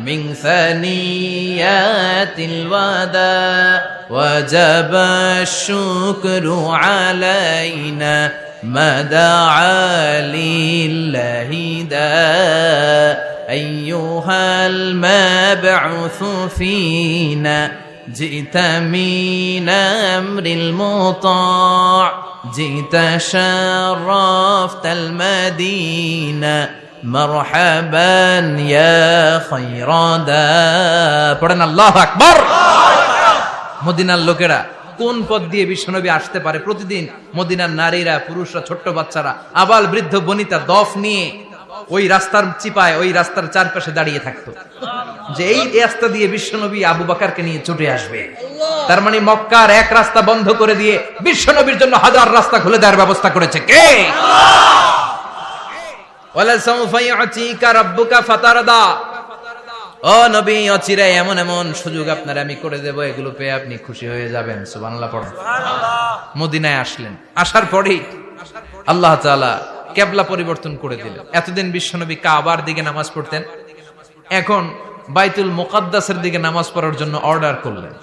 মিন সানিয়াতিল ওয়াদা ওয়াজাবা শুকরু আলাইনা মাদাআ লিল্লাহি দা আইয়ুহাল মাবউসু ফিনা جئت من أمر المطاع جئت شرفت المدينة مرحبا يا خير دا পড়েন আল্লাহু আকবার। মদিনার লোকেরা কোন পথ দিয়ে বিশ্বনবী আসতে পারে? প্রতিদিন মদিনার নারীরা, পুরুষরা, ছোট্ট বাচ্চারা, আবাল বৃদ্ধ বনিতা দফ নিয়ে ওই রাস্তার চিপায়, ওই রাস্তার চারপাশে দাঁড়িয়ে থাকতো, যে এই রাস্তা দিয়ে বিশ্বনবী আবু বকরকে নিয়ে ছুটে আসবে। তার মানে মক্কার এক রাস্তা বন্ধ করে দিয়ে বিশ্বনবীর জন্য হাজার রাস্তা খুলে দেওয়ার ব্যবস্থা করেছে কে? ওয়ালা সাউফা ইউতিকা রাব্বুকা ফাতারদা। ও নবী, অচিরে এমন এমন সুযোগ আপনার আমি করে দেব, এগুলো পেয়ে আপনি খুশি হয়ে যাবেন। সুবহানাল্লাহ পড়ুন। মদিনায় আসলেন, আসার পরেই আল্লাহ তাআলা কিবলা পরিবর্তন করে দিলেন। এতদিন বিশ্বনবী কাবার দিকে নামাজ পড়তেন, এখন বাইতুল মুকাদ্দাসের দিকে নামাজ পড়ার জন্য অর্ডার করলেন।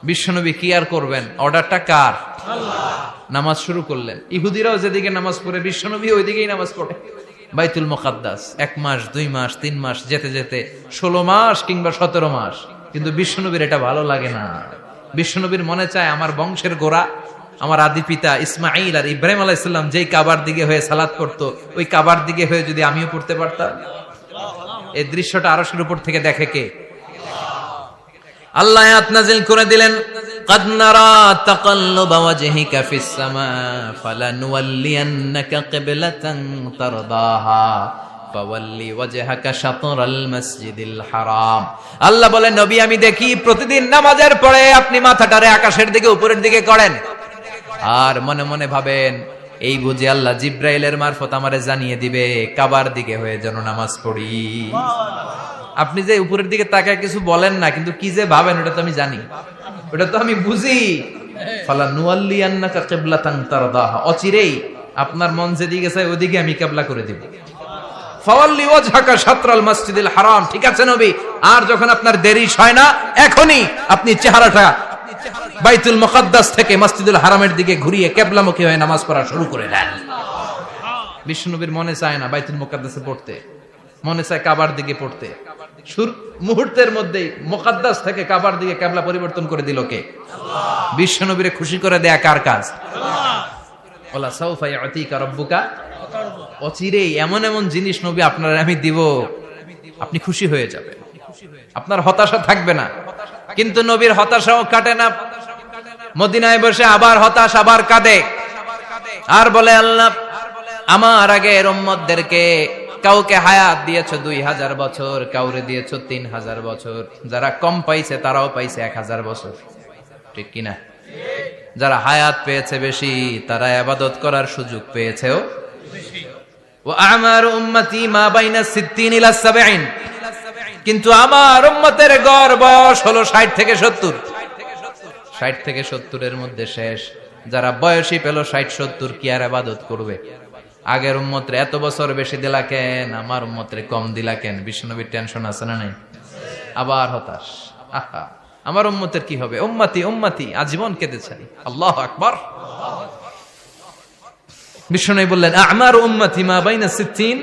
বিশ্বনবী কি আর করবেন? অর্ডারটা কার? আল্লাহ। নামাজ শুরু করলেন। ইহুদিরাও যেদিকে নামাজ পড়ে, বিশ্বনবী ওই দিকেই নামাজ পড়ে। বাইতুল মুকাদ্দাস 1 মাস, 2 মাস, 3 মাস, যেতে যেতে 16 মাস কিংবা 17 মাস। কিন্তু বিশ্বনবীর এটা ভালো লাগে না। বিশ্বনবীর মনে চায় আমার বংশের গোড়া, আমার আদি পিতা ইসমাইল আর ইব্রাহিম আলাইহিস সালাম যেই কাবার দিকে হয়ে সালাত করতো, ওই কাবার দিকে হয়ে যদি আমিও পড়তে পারতাম। এই দৃশ্যটা আরশের উপর থেকে দেখে কে? আল্লাহ আয়াত নাযিল করে দিলেন, قد نرى تقلب وجهك في السماء فلنولينك قبلة ترضاها فولي وجهك شطر المسجد الحرام। আল্লাহ বলেন, নবী আমি দেখি প্রতিদিন নামাজের পরে আপনি মাথাটারে আকাশের দিকে উপরের দিকে করেন আর মনে মনে ভাবেন এই বুঝি আল্লাহ জিব্রাইলের মারফত আমারে জানিয়ে দিবে কাবার দিকে হয়ে যেন নামাজ পড়ি। আপনি যে উপরের দিকে তাকায় কিছু বলেন না, কিন্তু কি যে ভাবেন ওটা তো আমি জানি, ওটা তো আমি বুঝি। ফালানুয়াল্লিয়ান্নাকা কিবলাতান তারদাহা, অচিরেই আপনার মন যেদিকে চায় ওদিকে আমি কিবলা করে দিব। ফাওয়াল্লি ওয়াজহাকা শাতরাল মসজিদিল হারাম, ঠিক আছে নবী, আর যখন আপনার দেরি হয় না এখনি আপনি চেহারাটা বাইতুল মুকাদ্দাস থেকে মসজিদুল হারামের দিকে ঘুরিয়ে কিবলামুখী হয়ে নামাজ পড়া শুরু করে দেন। বিশ্বনবীর মনে চায় না বাইতুল মুকাদ্দাসে পড়তে, মনে চায় কাবার দিকে পড়তে। মুহূর্তের মধ্যেই মুকাদ্দাস থেকে কাবার দিকে কিবলা পরিবর্তন করে দিল কে? আল্লাহ। বিশ্বনবীরে খুশি করে দেয়া কার কাজ? আল্লাহ। ওয়ালা সাউফা ইয়াতিকা রাব্বুকা, অচিরেই এমন এমন জিনিস নবী আপনার আমি দিব, আপনি খুশি হয়ে যাবেন, আপনার হতাশা থাকবে না। কিন্তু নবীর হতাশাও কাটে না, মদিনায় বসে আবার হতাশ, আবার কাঁদে আর বলে, আল্লাহ আমার আগের উম্মতদেরকে কাউকে হায়াত দিয়েছো 2000 বছর, কাউরে দিয়েছো 3000 বছর, যারা কম পাইছে তারাও পাইছে 1000 বছর, ঠিক কিনা? যারা হায়াত পেয়েছে বেশি তারা ইবাদত করার সুযোগ পেয়েছেও বেশি। ওয়া আমারু উম্মতি মা বাইনা 60 ইলা 70, কিন্তু আমার উম্মতের গড় বয়স হলো 60 থেকে 70। 60 থেকে 70 এর মধ্যে শেষ। যারা বয়সী পেল 60-70 কি আর ইবাদত করবে? আগের উম্মতরে এত বছর বেশি দিলা কেন, আমার উম্মতরে কম দিলা কেন? বিশ্বনবীর টেনশন আছে না নাই? আবার হতাশ, আহা আমার উম্মতের কি হবে? উম্মতি উম্মতি আজীবন কেঁদেছেন। আল্লাহু আকবার। বিশ্বনবী বললেন, আমার উম্মতি মা বাইনা 60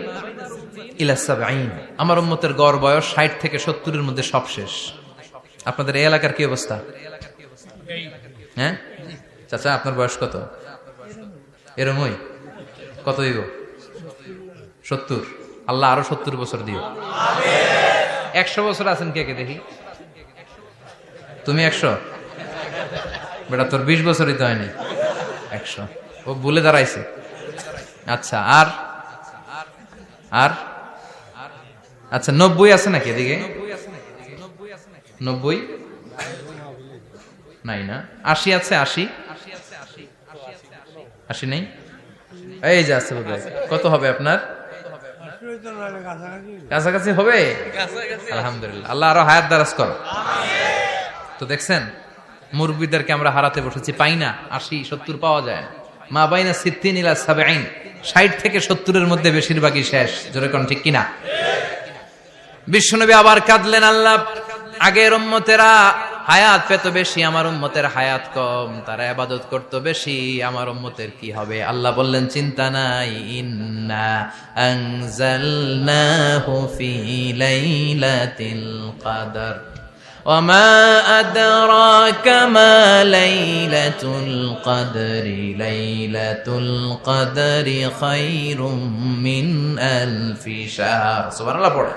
ইলা 70, আমার উম্মতের গড় বয়স 60 থেকে 70 এর মধ্যে সব শেষ। আপনাদের এই এলাকার কি অবস্থা? হ্যাঁ চাচা, আপনার বয়স কত? এরমই কত দিব? 70। আল্লাহ আরো 70 বছর দিও। 100 বছর আছেন কে কে দেখি? তুমি 100? বেটা তোর 20 বছরই তো হয়নি। 100 ও ভুলে দাঁড়াইছে। আচ্ছা, আর আর আচ্ছা 90 আছে নাকি এদিকে? 90 নাই না? 80 আছে? 80 নেই? এই যে আছে বোধহয়। কত হবে আপনার? কাছাকাছি হবে? আলহামদুলিল্লাহ, আল্লাহ আরো হায়াত দারাজ করো। তো দেখছেন মুরব্বীদেরকে আমরা হারাতে বসেছি, পাই না। 80-70 পাওয়া যায় না। মা বাইনা 60 ইলা 70, 60 থেকে 70 এর মধ্যে বেশিরভাগই শেষ। জোরে কোন ঠিক কিনা? বিশ্বনবী আবার কাঁদলেন, আল্লাহ আগের উম্মতেরা হায়াত পেত বেশি, আমার উম্মতের হায়াত কম, তারা ইবাদত করত বেশি, আমার উম্মতের কি হবে? আল্লাহ বললেন, চিন্তা নাই, ইন্না আনজালনাহু ফি লাইলাতিল কদর ওয়া মা আদরাকা মা লাইলাতুল কদরি লাইলাতুল কদরি খায়রুম মিন আলফি শাহর। সুবহানাল্লাহ পড়ে।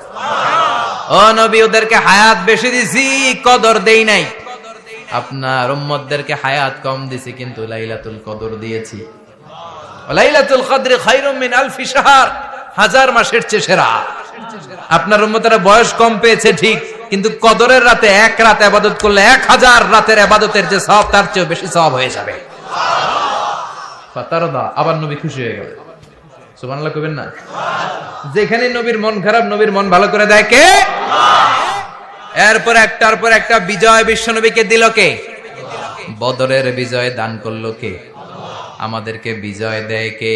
ও নবী, ওদেরকে হায়াত বেশি দিছি, কদর দেই নাই। আপনার উম্মতদেরকে হায়াত কম দিছি, কিন্তু লাইলাতুল কদর দিয়েছি। লাইলাতুল কদরি খায়রুম মিন আলফি শাহর, 1000 মাসের চেয়ে সেরা। আপনার উম্মতেরা বয়স কম পেয়েছে ঠিক, কিন্তু কদরের রাতে এক রাত ইবাদত করলে 1000 রাতের ইবাদতের যে সওয়াব তার চেয়ে বেশি সওয়াব হয়ে যাবে। ফাতারদা, আবার নবী খুশি হয়ে গেলেন। সুবহানাল্লাহ কইবেন না? যেখানে নবীর মন খারাপ, নবীর মন ভালো করে দেয় কে? এরপর একটার পর একটা বিজয় বিশ্বনবীকে দিল কে? বদরের বিজয় দান করলো কে? আমাদেরকে বিজয় দেয় কে?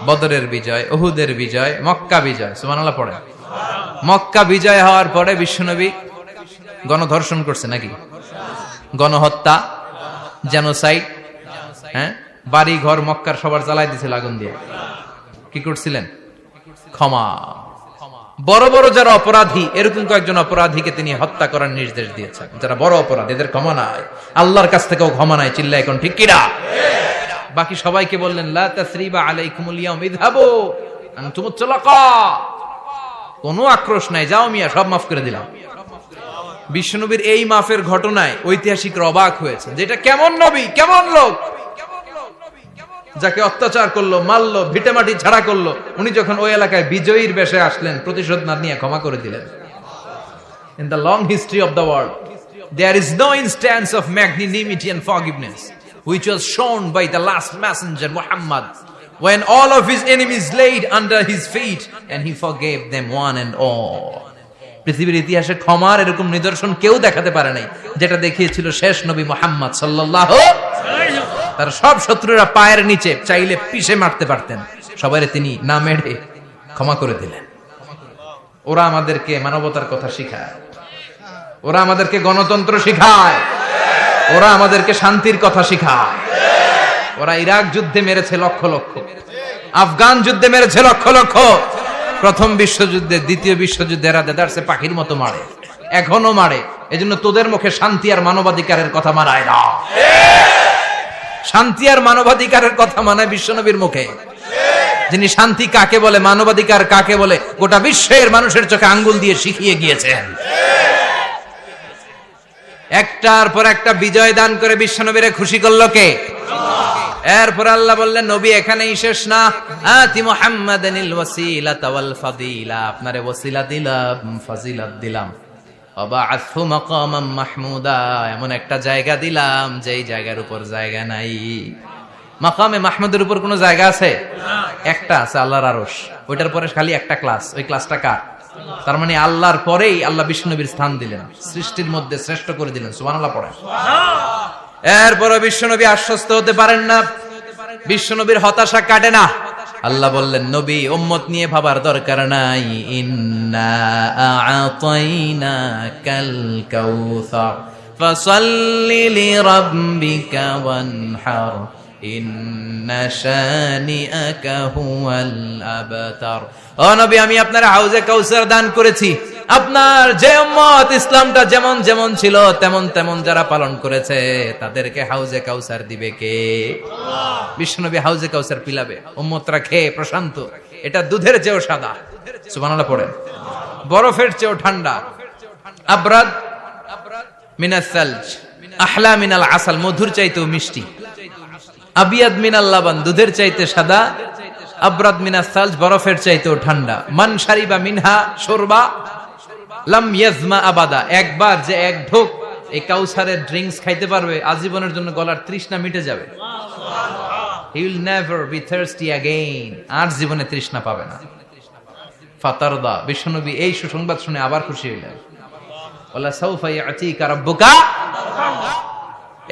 বদরের বিজয়, উহুদের বিজয়, মক্কা বিজয়। সুবহানাল্লাহ পড়ে। মক্কা বিজয় হওয়ার পরে বিশ্বনবী গণধর্ষণ করছে নাকি? গণহত্যা, জেনোসাইড, হ্যাঁ, বাড়ি ঘর মক্কার সবার জ্বালাই দিয়েছিল আগুন দিয়ে। কি করছিলেন? ক্ষমা। বড় বড় যারা অপরাধী, এরকম কয়েকজন অপরাধীকে তিনি হত্যা করার নির্দেশ দিয়েছেন। যারা বড় অপরাধী, এদের ক্ষমা নাই, আল্লাহর কাছ থেকেও ক্ষমা নাই। চিল্লা এখন ঠিক কিনা? বাকি সবাইকে বললেন, লা তাসরিবা আলাইকুমুল ইয়াউম ইযহাবু আনতুমুত তুলাকা, কোনো আক্রোশ নাই, যাও মিয়া, সব মাফ করে দিলাম। বিশ্বনবীর এই মাফের ঘটনায় ঐতিহাসিকরা অবাক হয়েছে, যেটা কেমন নবী, কেমন লোক, যাকে অত্যাচার করলো, মারলো, ভিটেমাটি ছাড়া করলো, উনি যখন ওই এলাকায় বিজয়ীর বেশে আসলেন, প্রতিশোধ না নিয়ে ক্ষমা করে দিলেন। In the long history of the world, there is no instance of magnanimity and forgiveness which was shown by the last messenger Muhammad, when all of his enemies laid under his feet and he forgave them one and all. পৃথিবীর ইতিহাসে ক্ষমার এরকম নিদর্শন কেউ দেখাতে পারে নাই, যেটা দেখিয়েছিল শেষ নবী মুহাম্মদ সাল্লাল্লাহু আলাইহি ওয়াসাল্লাম। তার সব শত্রুরা পায়ের নিচে চাইলে পিষে মারতে পারতেন, সবাইরে তিনি না মেরে ক্ষমা করে দিলেন। ওরা আমাদেরকে মানবতার কথা শিখায়, ওরা আমাদেরকে গণতন্ত্র শিখায়, ওরা আমাদেরকে শান্তির কথা শিখায়। ওরা ইরাক যুদ্ধে মেরেছে লক্ষ লক্ষ, আফগান যুদ্ধে মেরেছে লক্ষ লক্ষ, প্রথম বিশ্বযুদ্ধে, দ্বিতীয় বিশ্বযুদ্ধে এরা দেদারসে পাখির মতো মারে, এখনো মারে। এজন্য তোদের মুখে শান্তি আর মানবাধিকারের কথা মানায় না। শান্তি আর মানবাধিকারের কথা মানায় বিশ্বনবীর মুখে, যিনি শান্তি কাকে বলে, মানবাধিকার কাকে বলে, গোটা বিশ্বের মানুষের চোখে আঙ্গুল দিয়ে শিখিয়ে গিয়েছেন। একটার পর একটা বিজয় দান করে বিশ্বনবীরে খুশি করলো কে? এরপর আল্লাহ বললেন, নবী এখানেই শেষ না, আতি মুহাম্মাদানিল ওয়াসিলাতা ওয়াল ফাদিলা, আপনারে ওয়াসিলা দিলাম, ফাজিলাত দিলাম, ওয়াবা'আথহু মাকামান মাহমুদা, এমন একটা জায়গা দিলাম যেই জায়গার উপর জায়গা নাই। মাকামে মাহমুদের উপর কোনো জায়গা আছে? একটা আছে, আল্লাহর আরশ। ওইটার পরে খালি একটা ক্লাস, ওই ক্লাসটা কার? তার মানে আল্লাহর পরেই আল্লাহ বিশ্বনবীর স্থান দিলেন, সৃষ্টির মধ্যে শ্রেষ্ঠ করে দিলেন। সুবহানাল্লাহ পড়ে। এরপরে বিশ্বনবী আশ্বস্ত হতে পারেন না, বিশ্বনবীর হতাশা কাটে না। আল্লাহ বললেন, নবী উম্মত নিয়ে ভাবার দরকার নাই, ইন্না আ'তাইনাকাল কাউসার ফাসাল্লি লিরাব্বিকা ওয়ানহার ইন্না শানিআকা হুয়াল আবতার। ও নবী, আমি আপনার হাউজে কাউসার দান করেছি। আপনার যে উম্মত ইসলামটা যেমন যেমন ছিল তেমন তেমন যারা পালন করেছে, তাদেরকে হাউজে কাউসার দিবে কে? আল্লাহ। বিশ্বনবী হাউজে কাউসার পিলাবে, উম্মতরা খেয়ে প্রশান্ত। এটা দুধের চেয়েও সাদা, সুবহানাল্লাহ পড়েন, বরফের চেয়েও ঠান্ডা, আবরাদ মিনাস সালজ, আহলা মিনাল আসাল, মধুর চাইতেও মিষ্টি, আবিয়াদ মিনাল লাবান, দুধের চাইতে সাদা, আবরাদ মিনাস সালজ, বরফের চাইতেও ঠান্ডা। মান শারিবা মিনহা শুরবা লাম ইয়াজমা আবাদা, একবার যে এক ঢোক এই কাউসারের ড্রিঙ্কস খাইতে পারবে, আজীবনের জন্য গলার তৃষ্ণা মিটে যাবে। He will never be thirsty again, আর জীবনে তৃষ্ণা পাবে না। ফাতারদা, বিশ্বনবী এই সুসংবাদ শুনে আবার খুশি হইলেন। ওয়ালা সাউফা ইয়াতিকা রাব্বুকা।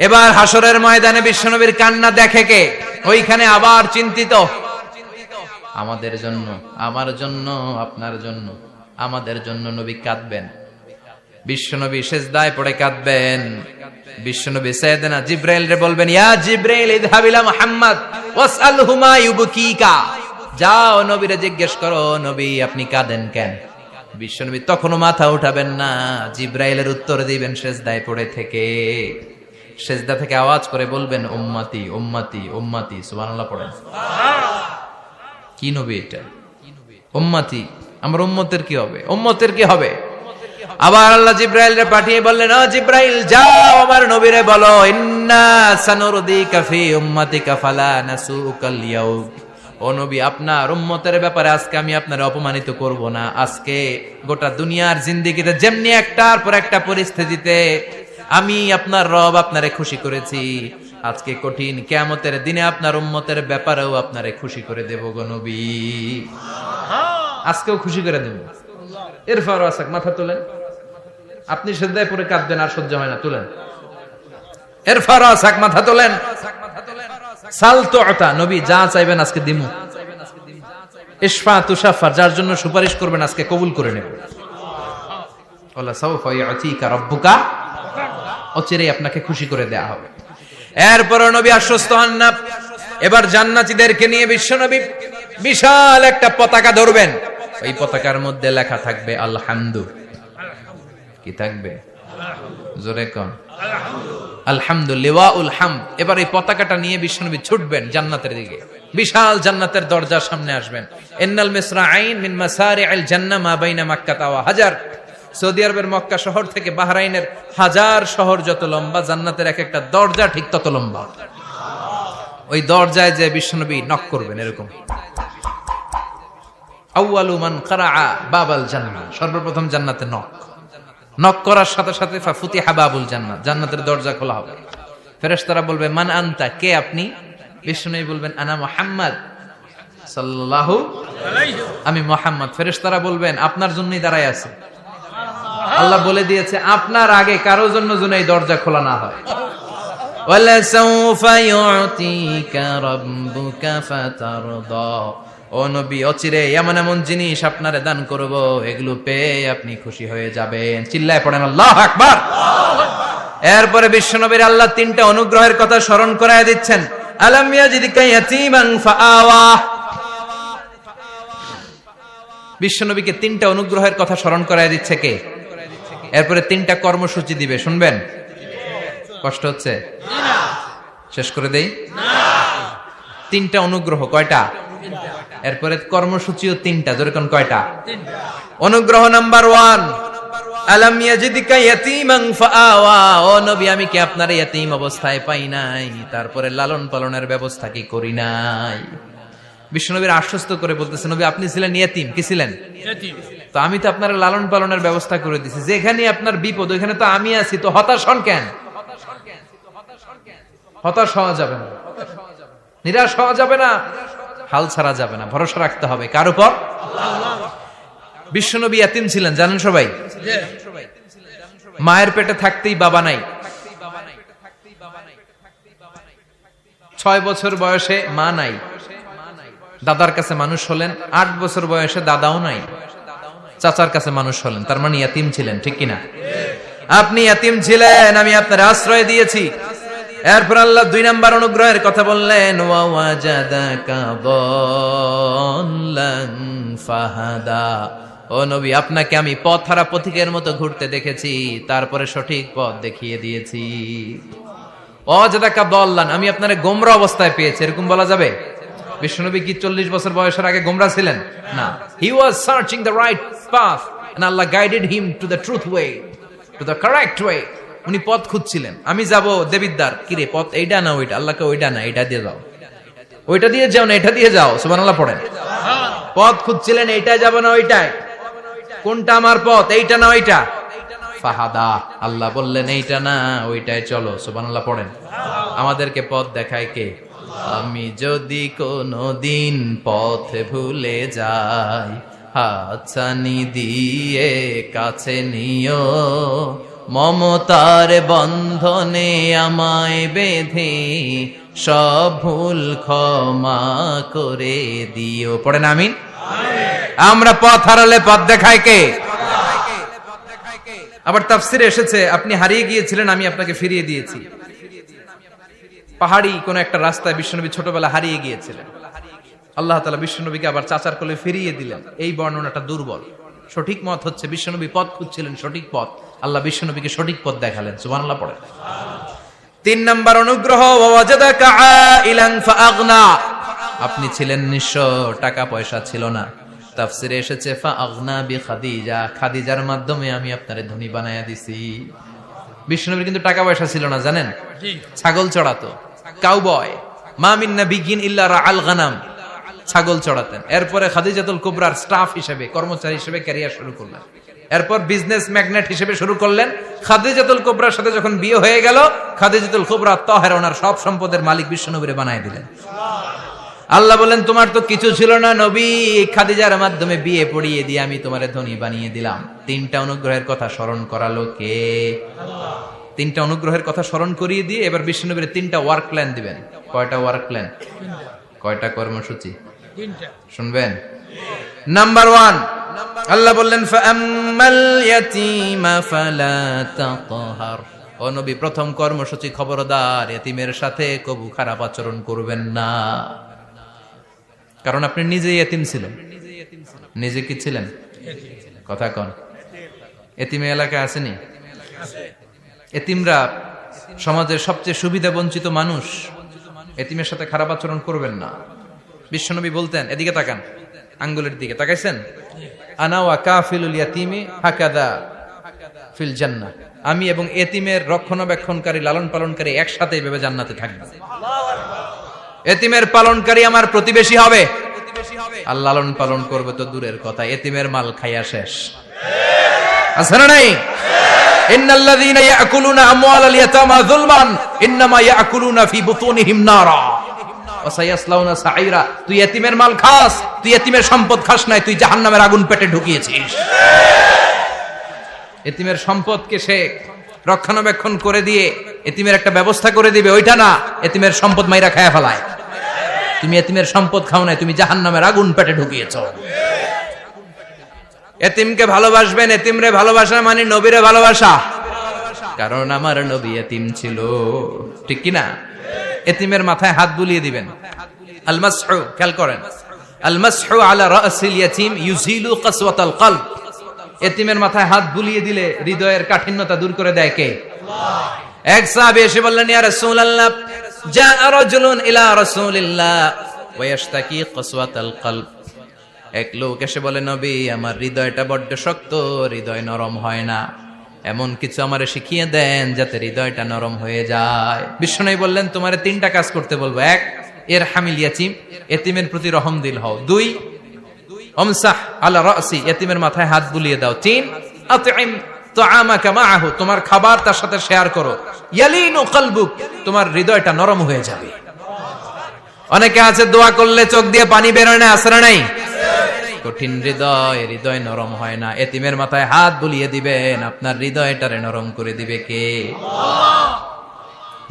এবার হাসরের ময়দানে বিশ্বনবীর কান্না দেখে কে? ওইখানে আবার চিন্তিত, আমাদের জন্য, আমার জন্য, আপনার জন্য, আমাদের জন্য নবী কাঁদবেন। বিশ্বনবী সিজদায় পড়ে কাঁদবেন। বিশ্বনবী সাইয়েদনা জিবরাইল রে বলবেন, ইয়া জিবরাইল ইযহাব ইলা মুহাম্মদ ওয়াসআলহু মা ইউবকিকা, যাও নবীরে জিজ্ঞেস করো, নবী আপনি কাঁদেন কেন? বিশ্বনবী তখনও মাথা উঠাবেন না, জিবরাইলের উত্তর দিবেন সিজদায় পড়ে থেকে। সিজদা থেকে আওয়াজ করে বলবেন, উম্মতি উম্মতি উম্মতি। সুবহানাল্লাহ পড়েন। কি নবী এটা? উম্মতি, আমার উম্মতের কি হবে? উম্মতের কি হবে? আবার আল্লাহ জিবরাইল রে পাঠিয়ে বললেন, ও জিবরাইল যাও আমার নবীরে বলো, ইন্না সানুরদিকা ফি উম্মতিকা ফালা নাসুকাল ইয়াউম। ও নবী, আপনার উম্মতের ব্যাপারে আজকে আমি আপনারে অপমানিত করব না। আজকে গোটা দুনিয়ার জিন্দেগিতে যেমনি একটার পর একটা পরিস্থিতিতে আমি আপনার রব আপনারে খুশি করেছি, আজকে কঠিন কিয়ামতের দিনে আপনার উম্মতের ব্যাপারেও আপনারে খুশি করে দেব গো নবী। আজকেও খুশি করে দেব। এরপর আসাক, মাথা তোলেন। আপনি সিজদায় পড়ে কাঁদবেন, আর সহ্য হয় না, তুলেন। এরপর আসাক, মাথা তোলেন। সাল তুতা, নবী যা চাইবেন আজকে দিমু। ইশফা তুশাফা, যার জন্য সুপারিশ করবেন আজকে কবুল করে নেব। ওয়ালা সাউফা ইয়াতিকা রাব্বুকা, অচিরেই আপনাকে খুশি করে দেয়া হবে। এরপর নবী আশ্বস্ত হন না। এবার জান্নাতীদেরকে নিয়ে বিশ্বনবী বিশাল একটা পতাকা ধরবেন। ওই পতাকার মধ্যে লেখা থাকবে আলহামদু। কি থাকবে? জোরে কোন আলহামদুলিল্লাহুল হামদ। এবার এই পতাকাটা নিয়ে বিশ্বনবী ছুটবেন জান্নাতের দিকে। বিশাল জান্নাতের দরজার সামনে আসবেন। ইন্নাল মিসরাঈন মিন মাসারি'আল জান্নাহ মা বাইনা মাক্কাহ ওয়া হাজার। সৌদি আরবের মক্কা শহর থেকে বাহরাইনের হাজার শহর যত লম্বা, জান্নাতের এক একটা দরজা ঠিক তত লম্বা। ওই দরজায় যে বিশ্বনবী নক করবেন এরকম। আউয়ালু মান কারাআ বাবাল জান্নাহ, সর্বপ্রথম জান্নাতে নক করার সাথে সাথে ফাফুতিহা বাবুল জান্নাত, জান্নাতের দরজা খোলা হবে। ফেরেশতারা বলবে মান আনতা, কে আপনি? বিশ্বনবী বলবেন আনা মুহাম্মদ সাল্লাল্লাহু আলাইহি, আমি মুহাম্মদ। ফেরেশতারা বলবেন আপনার জন্যই দাঁড়ায় আছে। আল্লাহ বলে দিয়েছে আপনার আগে কারো জন্য যেন এই দরজা খোলা না হয়। ওয়ালা সাউফা ইউতিকা রাব্বুকা ফাতারদা, ও নবী অচিরে এমন এমন জিনিস আপনারে দান করব, এগুলো পেয়ে আপনি খুশি হয়ে যাবেন। চিল্লায় পড়েন আল্লাহু আকবার। এরপরে বিশ্বনবীর আল্লাহ তিনটা অনুগ্রহের কথা স্মরণ করায় দিচ্ছেন। আলাম ইয়াজিদকা ইয়াতীমান ফাআওয়া, বিশ্বনবীকে তিনটা অনুগ্রহের কথা স্মরণ করায় দিচ্ছে কে? এরপরে তিনটা কর্মসূচি দিবে, শুনবেন? কষ্ট হচ্ছে? শেষ করে দেই। তিনটা অনুগ্রহ, কয়টা? এরপরে কর্মসূচিও তিনটা, যেরকম কয়টা? অনুগ্রহ নাম্বার 1, আলাম ইয়াজিদকা ইয়াতীমান ফাআওয়া, ও নবী আমি কি আপনার ইয়াতীম অবস্থায় পাই নাই, তারপরে লালন পালনের ব্যবস্থা কি করি নাই? বিশ্বনবীর আশ্বস্ত করে বলতেছে নবী আপনি ছিলেন ইয়াতীম, কি ছিলেন? ইয়াতীম। তো আমি তো আপনার লালন পালনের ব্যবস্থা করে দিয়েছি, যেখানে আপনার বিপদ ওইখানে তো আমি আছি, তো হতাশ হন কেন? হতাশ হওয়া যাবে না, নিরাশ হওয়া যাবে না, হাল ছাড়া যাবে না, ভরসা রাখতে হবে কার উপর? আল্লাহ। বিশ্বনবী ইয়াতীম ছিলেন জানেন সবাই। মায়ের পেটে থাকতেই বাবা নাই, 6 বছর বয়সে মা নাই, দাদার কাছে মানুষ হলেন, 8 বছর বয়সে দাদাও নাই, চাচার কাছে মানুষ হলেন, তার মানে ইয়াতীম ছিলেন, ঠিক কিনা? আপনি ইয়াতীম ছিলেন, আমি আপনার আশ্রয় দিয়েছি। এরপর আল্লাহ 2 নাম্বার অনুগ্রহের কথা বললেন, ওয়া ওয়াজাদাকা দাল্লান ফাহাদা, ও নবী আপনাকে আমি পথহারা পথিকের মতো ঘুরতে দেখেছি, তারপরে সঠিক পথ দেখিয়ে দিয়েছি। ওয়াজাদাকা দাল্লান, আমি আপনারে গোমরা অবস্থায় পেয়েছি, এরকম বলা যাবে? বিশ্বনবী কি 40 বছর বয়সের আগে গোমরা ছিলেন? না, he was searching the right path and Allah guided him to the truth way, to the correct way. উনি পথ খুঁজছিলেন। আমি যাব দেবিদ্দার, কি রে পথ এইটা না ওইটা? আল্লাহকে ওইটা না এটা দিয়ে যাও, ওইটা দিয়ে যাও না এটা দিয়ে যাও, সুবহানাল্লাহ পড়েন। পথ খুঁজছিলেন, এইটা যাব না ওইটাই, কোনটা আমার পথ, এইটা না ওইটা? ফাহাদা, আল্লাহ বললেন এইটা না ওইটাই চলো, সুবহানাল্লাহ পড়েন। আমাদেরকে পথ দেখায় কে? আমি যদি কোনদিন পথ ভুলে যাই, হাতছানি দিয়ে কাছে নিও, মমতার বন্ধনে আমায় বেঁধে সব ভুল ক্ষমা করে দিও। পড়েন আমিন। আমরা পথ হারালে পথ দেখায় কে? আবার তাফসিরে এসেছে আপনি হারিয়ে গিয়েছিলেন, আমি আপনাকে ফিরিয়ে দিয়েছি। পাহাড়ি কোন একটা রাস্তায় বিশ্বনবী ছোটবেলা হারিয়ে গিয়েছিলেন, আল্লাহ তাআলা বিশ্বনবীকে আবার চাচার কোলে ফিরিয়ে দিলেন। এই বর্ণনাটা দুর্বল। সঠিক মত হচ্ছে বিশ্বনবী পথ খুঁজছিলেন, সঠিক পথ, আল্লাহ বিশ্বনবীকে সঠিক পথ দেখালেন, সুবহানাল্লাহ পড়েন। 3 নাম্বার অনুগ্রহ, ওয়াজাদাকা আইলান ফাআগনা, আপনি ছিলেন নিঃস্ব, টাকা পয়সা ছিল না। তাফসিরে এসেছে ফাআগনা বিখাদিজা, খাদিজার মাধ্যমে আমি আপনারে ধনী বানায়া দিছি। বিশ্বনবীর কিন্তু টাকা পয়সা ছিল না জানেন, ছাগল চড়াতো, কাউবয়। মা মিন নাবিয়্যিন ইল্লা রাআল গানাম, ছাগল চড়াতেন। এরপরে খাদিজাতুল কুবরার স্টাফ হিসেবে, কর্মচারী হিসেবে ক্যারিয়ার শুরু করলেন। এরপর বিজনেস ম্যাগনেট হিসেবে শুরু করলেন। খাদিজাতুল কুবরার সাথে যখন বিয়ে হয়ে গেল, খাদিজাতুল কুবরা তাহেরা ওনার সব সম্পদের মালিক বিশ্বনবীরে বানায় দিলেন। আল্লাহ বলেন তোমার তো কিছু ছিল না নবী, খাদিজার মাধ্যমে বিয়ে পড়িয়ে দিয়ে আমি তোমারে ধনী বানিয়ে দিলাম। 3টা অনুগ্রহের কথা স্মরণ করালো কে? আল্লাহ। 3টা অনুগ্রহের কথা স্মরণ করিয়ে দিয়ে এবার বিশ্বনবীর 3টা ওয়ার্ক প্ল্যান দিবেন। কয়টা ওয়ার্ক প্ল্যান? কয়টা কর্মসূচি? 3টা। শুনবেন? নাম্বার 1, আল্লাহ বললেন ফাআম্মাল ইয়াতীমা ফালা তাকহার, ও নবী প্রথম কর্মসূচি খবরদার এতিমের সাথে কবু খারাপ আচরণ করবেন না, কারণ আপনি নিজেই এতিম ছিলেন। নিজে কি ছিলেন? কথা কন। এতিমে এলাকায় আসেনি? এতিমরা সমাজের সবচেয়ে সুবিধা বঞ্চিত মানুষ, এতিমের সাথে খারাপ আচরণ করবেন না। বিশ্বনবী বলতেন, এদিকে তাকান, আঙ্গুলের দিকে তাকাইছেন, আনা ওয়া কাফিলুল ইয়াতীমি হাকাদা ফিল জান্নাহ, আমি এবং এতিমের রক্ষণাবেক্ষণকারী লালন পালনকারী একসাথে এভাবে জান্নাতে থাকবে। এতিমের পালনকারী আমার প্রতিবেশী হবে, আর লালন পালন করবে তো দূরের কথা, এতিমের মাল খাইয়া শেষ। আছে না নাই? ইন্নাল্লাযীনা ইয়াকুলুনা আমওয়ালাল ইয়াতামা যুলমান ইন্নামা ইয়াকুলুনা ফি বুতুনিহিম নারা ওয়া সায়াসলাউনা সাঈরা। তুই এতিমের মাল খাস, তুই এতিমের সম্পদ খাস নাই, তুই জাহান্নামের আগুন পেটে ঢুকিয়েছিস। এতিমের সম্পদকে সে রক্ষণাবেক্ষণ করে দিয়ে এতিমের একটা ব্যবস্থা করে দিবে, ওইটা না, এতিমের সম্পদ মাইরা খায়া ফেলায়। তুমি এতিমের সম্পদ খাও নাই, তুমি জাহান্নামের আগুন পেটে ঢুকিয়েছ। এতিমকে ভালোবাসবেন, এতিমরে ভালোবাসা মানে নবীরে ভালোবাসা, কারণ আমার নবী এতিম ছিল, ঠিক কি না? এতিমের মাথায় হাত বুলিয়ে দিবেন। আল মাসহু, খেয়াল করেন, আল মাসহু আলা রাসিল ইয়াতিম ইউজিলু কাসওয়াতাল কলব। এতিমের মাথায় হাত বুলিয়ে দিলে হৃদয়ের কাঠিন্যতা দূর করে দেয় কে? আল্লাহ। এক সাহাবী এসে বললেন, ইয়া রাসূলুল্লাহ, জাআ রাজুলুন ইলা রাসূলিল্লাহ ওয়া ইয়াশতাকি কাসওয়াতাল কলব। এক লোক এসে বলে, নবী, আমার হৃদয়টা বড্ড শক্ত, হৃদয় নরম হয় না, এমন কিছু আমারে শিখিয়ে দেন যাতে হৃদয়টা নরম হয়ে যায়। বিশ্বনবী বললেন, তোমারে তিনটা কাজ করতে বলবো। এক, ইরহামিল ইয়াতীম, এতিমের প্রতি রহমদিল হও। দুই, আমসাহ আলা রাসি, এতিমের মাথায় হাত বুলিয়ে দাও। তিন, আতইম তাআমাকা মাআহু, তোমার খাবার তার সাথে শেয়ার করো। ইয়ালিনু কলবুক, তোমার হৃদয়টা নরম হয়ে যাবে। অনেকে আছে দোয়া করলে চোখ দিয়ে পানি বের হয় না, আসরা নাই? কঠিন হৃদয়, হৃদয় নরম হয় না, এতিমের মাথায় হাত বুলিয়ে দিবেন, আপনার হৃদয়টারে নরম করে দিবে কে? আল্লাহ।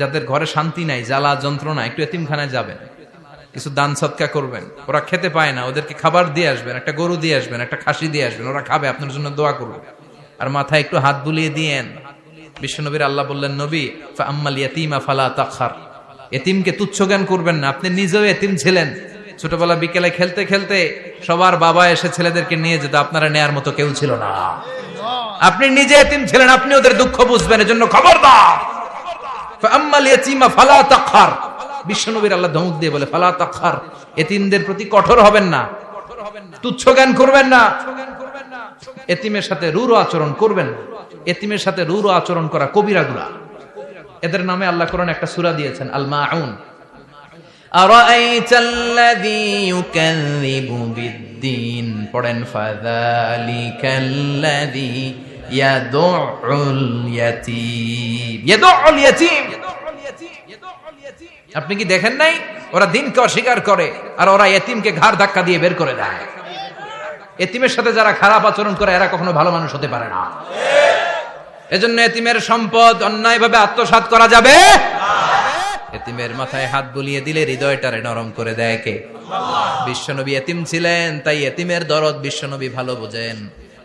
যাদের ঘরে শান্তি নাই, জ্বালা যন্ত্রণা, একটু এতিমখানায় যাবেন, কিছু দান সদকা করবেন। ওরা খেতে পায় না, ওদেরকে খাবার দিয়ে আসবেন, একটা গরু দিয়ে আসবেন, একটা খাসি দিয়ে আসবেন, ওরা খাবে, আপনার জন্য দোয়া করবে, আর মাথায় একটু হাত বুলিয়ে দিয়েন। বিশ্বনবীর আল্লাহ বললেন, নবী, ফাআম্মাল ইয়াতীমা ফালা তাখর, এতিমকে তুচ্ছ জ্ঞান করবেন না। আপনি নিজেও এতিম ছিলেন, ছোটবেলা বিকেলে খেলতে খেলতে সবার বাবা এসে ছেলেদেরকে নিয়ে যেত, আপনারা নেয়ার মতো কেউ ছিল না। আপনি নিজে এতিম ছিলেন, আপনি ওদের দুঃখ বুঝবেন, এজন্য খবরদার। ফাআম্মাল ইয়াতীমা ফালা তাখর, বিশ্বনবীর আল্লাহ ধমক দিয়ে বলে, ফালা তাখর, এতিমদের প্রতি কঠোর হবেন না, তুচ্ছ জ্ঞান করবেন না, এতিমের সাথে রূঢ় আচরণ করবেন না। এতিমের সাথে রূঢ় আচরণ করা কবিরা গুনাহ। এদের নামে আল্লাহ কোরআনে একটা সূরা দিয়েছেন, আল মাউন। আরাআইতাল্লাযী ইউকাযযিবু বিদ্দীন, পড়েন, ফাযালিকাল্লাযী ইয়াদুউল ইয়াতীম। ইয়াদুউল ইয়াতীম, আপনি কি দেখেন নাই? ওরা দিনকে অস্বীকার করে, আর ওরা এতিমকে ঘাড় ধাক্কা দিয়ে বের করে দেয়। এতিমের সাথে যারা খারাপ আচরণ করে, এরা কখনো ভালো মানুষ হতে পারে না। এজন্য এতিমের সম্পদ অন্যায়ভাবে আত্মসাৎ করা যাবে না। এতিমের মাথায় হাত বুলিয়ে দিলে হৃদয়টারে নরম করে দেয় কে? আল্লাহ। বিশ্বনবী এতিম ছিলেন, তাই এতিমের দরদ বিশ্বনবী ভালো বোঝেন।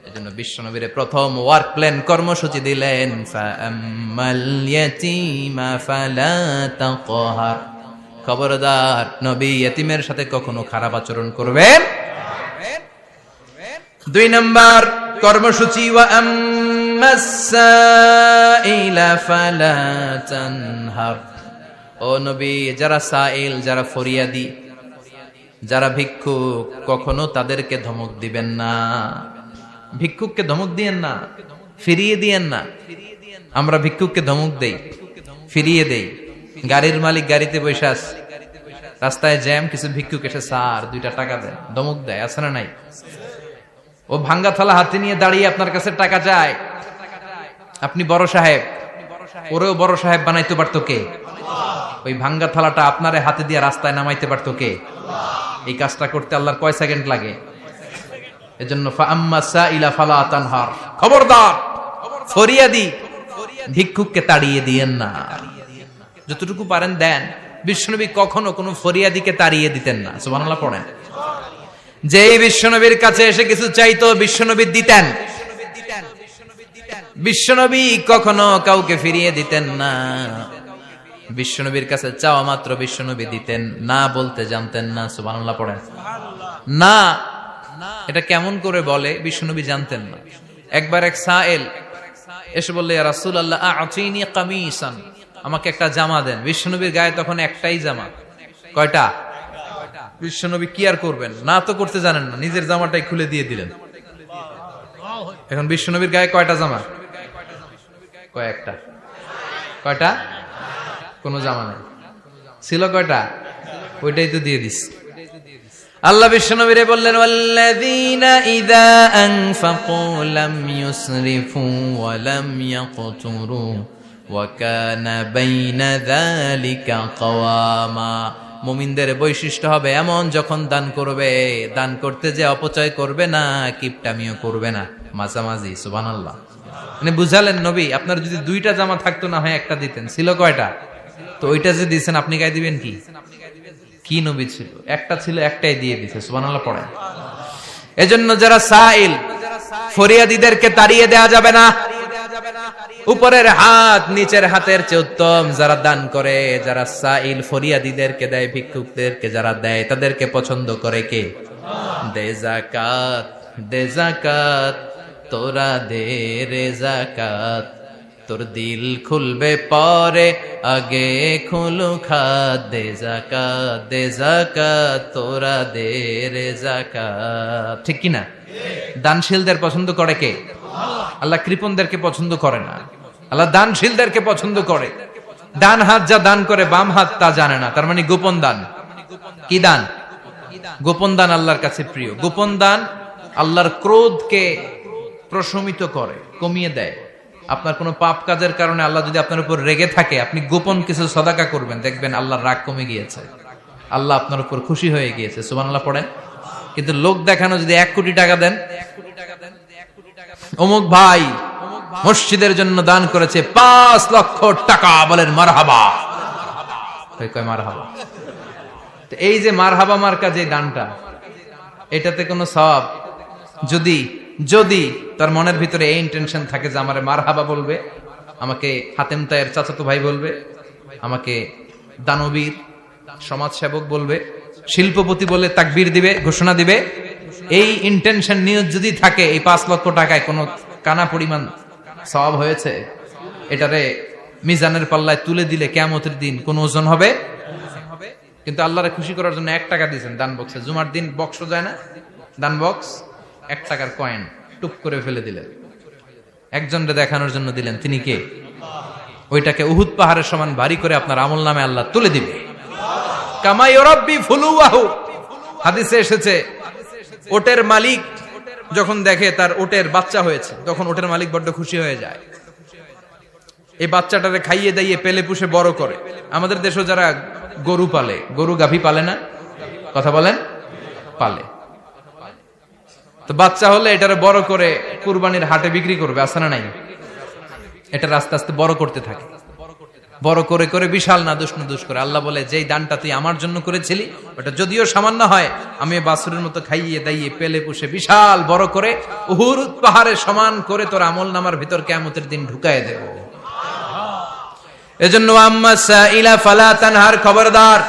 এজন্য বিশ্বনবীর প্রথম ওয়ার্ক প্ল্যান, কর্মসূচি দিলেন, ফাআম্মাল ইয়াতীমা ফালা তাকহার, খবরদার, নবী এতিমের সাথে কখনো খারাপ আচরণ করবেন। দুই নাম্বার কর্মসূচি, ওয়া আম্মাস সাইলা ফালা তানহার, ও নবী, যারা সাইল, যারা ফরিয়াদি, যারা ভিক্ষুক, কখনো তাদেরকে ধমক দিবেন না। ভিক্ষুককে ধমক দিয়েন না, ফিরিয়ে দিয়েন না। আমরা ভিক্ষুককে ধমক দেই, ফিরিয়ে দেই। গাড়ির মালিক গাড়িতে বসে আছে, রাস্তায় জ্যাম, কিছু ভিক্ষুক এসে স্যার 2টা টাকা দেয়, ধমক দেয়, আছে না নাই? ও ভাঙ্গা থালা হাতে নিয়ে দাঁড়িয়ে আপনার কাছে টাকা চায়। আপনি বড় সাহেব, ওরেও বড় সাহেব বানাইতে পারতো কে? ওই ভাঙ্গা থালাটা আপনারে হাতে দিয়ে রাস্তায় নামাইতে পারতো কে? এই কাজটা করতে আল্লাহর কয় সেকেন্ড লাগে? এজন্য ফাআম্মা সাইলা ফালা তানহার, খবরদার, ফরিয়াদি ভিক্ষুককে তাড়িয়ে দিয়েন না। যতটুকু পারেন দেন। বিশ্বনবী কখনো কোনো ফরিয়াদিকে তাড়িয়ে দিতেন না। সুবহানাল্লাহ পড়েন। যেই বিশ্বনবীর কাছে এসে কিছু চাইতো, বিশ্বনবী দিতেন। বিশ্বনবী কখনো কাউকে ফিরিয়ে দিতেন না। বিশ্বনবীর কাছে চাওয়া মাত্র বিশ্বনবী দিতেন, না বলতে জানতেন না। সুবহানাল্লাহ পড়েন। না, এটা কেমন করে বলে বিশ্বনবী জানতেন না। একবার এক সাইল এসে বললে, ইয়া রাসূলুল্লাহ আ'তিনি কামিসান, আমাকে একটা জামা দেন। বিশ্বনবীর গায়ে তখন একটাই জামা। কয়টা? বিশ্বনবী কি আর করবেন, না তো করতে জানেন না, নিজের জামাটাই খুলে দিয়ে দিলেন। এখন বিশ্বনবীর গায়ে কয়টা জামা? কয়েকটা। কয়টা? কোনো জামা নাই। ছিল কয়টা? ওইটাই তো দিয়ে দিস। আল্লাহ বিশ্বনবীরে বললেন, ওয়াল্লাযীনা ইযা আনফাকু লাম ইউসরিফু ওয়া লাম ইয়াকতুরু ওয়া কানা বাইনা যালিকা কাওয়ামা। মুমিনদের বৈশিষ্ট্য হবে এমন, যখন দান করবে, দান করতে যে অপচয় করবে না, কিপটামিও করবে না, মাঝামাঝি। সুবহানাল্লাহ। মানে বুঝালেন নবী, আপনার যদি দুইটা জামা থাকতো না হয় একটা দিতেন। ছিল কয়টা? তো ওইটা যে দিয়েছেন আপনি গায়ে দিবেন কি? কি নবী ছিল? একটা ছিল, একটাই দিয়ে দিছে। সুবহানাল্লাহ পড়েন। এজন্য যারা সাইল, ফরিয়াদীদেরকে তাড়িয়ে দেয়া যাবে না। উপরের হাত নিচের হাতের চেয়ে উত্তম যারা দান করে, যারা সাইল ফরিয়াদীদেরকে দেয়, ভিক্ষুকদেরকে যারা দেয়, তাদেরকে পছন্দ করে কে? দে যাকাত, দে যাকাত, তোরা দে রে যাকাত, তোর দিল খুলবে পরে, আগে খুলু খাত। দে যাকাত, দে যাকাত, তোরা দে রে যাকাত। ঠিক কিনা? দানশীলদের পছন্দ করে কে? আল্লাহ কৃপণদেরকে পছন্দ করে না, আল্লাহ দানশীলদেরকে পছন্দ করে। ডান হাত যা দান করে, বাম হাত তা জানে না, তার মানে গোপন দান। কি দান? গোপন দান আল্লাহর কাছে প্রিয়। গোপন দান আল্লাহর ক্রোধকে প্রশমিত করে, কমিয়ে দেয়। আপনার কোনো পাপ কাজের কারণে আল্লাহ যদি আপনার উপর রেগে থাকে, আপনি গোপন কিছু সদাকা করবেন, দেখবেন আল্লাহর রাগ কমে গিয়েছে, আল্লাহ আপনার উপর খুশি হয়ে গিয়েছে। সুবহানাল্লাহ পড়েন। কিন্তু লোক দেখানো যদি 1 কোটি টাকা দেন, অমুক ভাই মসজিদের জন্য দান করেছে 5 লক্ষ টাকা, বলেন মারহাবা। কয় মারহাবা। তো এই যে মারহাবা মার্কা যে দানটা, এটাতে কোনো সওয়াব যদি যদি তার মনের ভিতরে এই ইন্টেনশন থাকে যে আমারে মারহাবা বলবে, আমাকে হাতেম তায়ের চাচাতো ভাই বলবে, আমাকে দানবীর সমাজসেবক বলবে, শিল্পপতি বলে তাকবীর দিবে, ঘোষণা দিবে, এই ইন্টেনশন নিয়ে যদি থাকে, এই 5 লক্ষ টাকায় কোনো কানা পরিমাণ সওয়াব হয়েছে, এটারে মিজানের পাল্লায় তুলে দিলে কিয়ামতের দিন কোন ওজন হবে? কিন্তু আল্লাহরে খুশি করার জন্য 1 টাকা দিয়েছেন দান বক্সে। জুমার দিন বক্স যায় না, দান বক্স, 1 টাকার কয়েন টুপ করে ফেলে দিলেন, একজনকে দেখানোর জন্য দিলেন। তিনি কে? ওইটাকে উহুদ পাহাড়ের সমান ভারী করে আপনার আমল নামে আল্লাহ তুলে দিবে। কামা ইউরাব্বি ফুলুয়াহু, হাদিসে এসেছে, ওটের মালিক যখন দেখে তার ওটের বাচ্চা হয়েছে, তখন ওটের মালিক বড্ড খুশি হয়ে যায়। এই বাচ্চাটারে খাইয়ে দাইয়ে পেলে পুষে বড় করে। আমাদের দেশে যারা গরু পালে, গরু গাভী পালে না, কথা বলেন, পালে, তো বাচ্চা হলে এটারে বড় করে কুরবানির হাটে বিক্রি করবে, আছে না নাই? এটা আস্তে আস্তে বড় করতে থাকে, বড় করে করে বিশাল নাদুস নাদুস করে। আল্লাহ বলে, যেই দানটা তুই আমার জন্য করেছিলি, ওটা যদিও সামান্য হয়, আমি বাছুরের মতো খাইয়ে দাইয়ে পেলে পুষে বিশাল বড় করে উহুদ পাহাড়ের সমান করে তোর আমল নামার ভিতর কিয়ামতের দিন ঢুকায় দেব। এজন্য আম্মা সাইলা ফালা তানহার, খবরদার,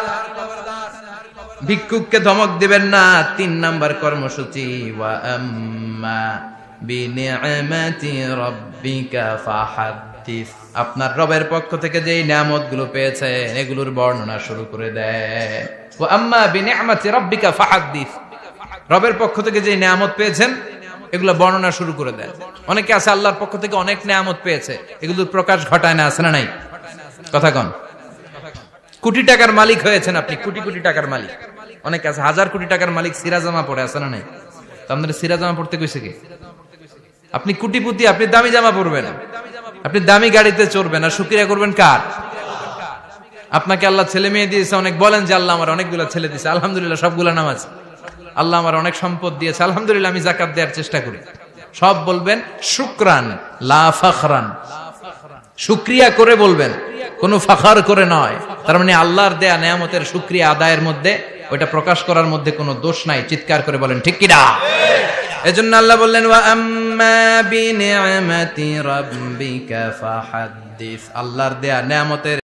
ভিক্ষুককে ধমক দিবেন না। 3 নাম্বার কর্মসূচি, ওয়া আম্মা বিনিআমাতি রাব্বিকা ফাহাদ্দিস, আপনার রবের পক্ষ থেকে যেই নিয়ামতগুলো পেয়েছেন এগুলোর বর্ণনা শুরু করে দেয়। ওয়া আম্মা বিনিআমাতি রাব্বিকা ফাহাদ্দিস, রবের পক্ষ থেকে যেই নিয়ামত পেয়েছেন এগুলো বর্ণনা শুরু করে দেয়। অনেকে আছে আল্লাহর পক্ষ থেকে অনেক নিয়ামত পেয়েছে, এগুলোর প্রকাশ ঘটায় না, আছে না নাই? কথা কন। কোটি টাকার মালিক হয়েছেন আপনি, কোটি কোটি টাকার মালিক। অনেকে আছে 1000 কোটি টাকার মালিক, সিরা জামা পরে, আছে না নাই? তো আপনাদের সিরা জামা পড়তে কইছে কে? আপনি কোটিপতি, আপনি দামি জামা পরবেন, আপনি দামি গাড়িতে চড়বেন, আর শুকরিয়া করবেন কার? আপনাকে আল্লাহ ছেলে মেয়ে দিয়েছে অনেক, বলেন যে আল্লাহ আমার অনেকগুলো ছেলে দিয়েছে, আলহামদুলিল্লাহ, সবগুলা নামাজ। আল্লাহ আমার অনেক সম্পদ দিয়েছে, আলহামদুলিল্লাহ, আমি যাকাত দেওয়ার চেষ্টা করি। সব বলবেন শুকরান লা ফাখরান, শুকরিয়া করে বলবেন, কোনো ফাখার করে নয়। তার মানে আল্লাহর দেয়া নিয়ামতের শুকরিয়া আদায়ের মধ্যে, ওইটা প্রকাশ করার মধ্যে কোনো দোষ নাই। চিৎকার করে বলেন ঠিক কিনা? এজন্য আল্লাহ বললেন, ওয়া আম্মা বিনিআমাতি রাব্বিকা ফাহাদ্দিস, আল্লাহর দেয়া নিয়ামতের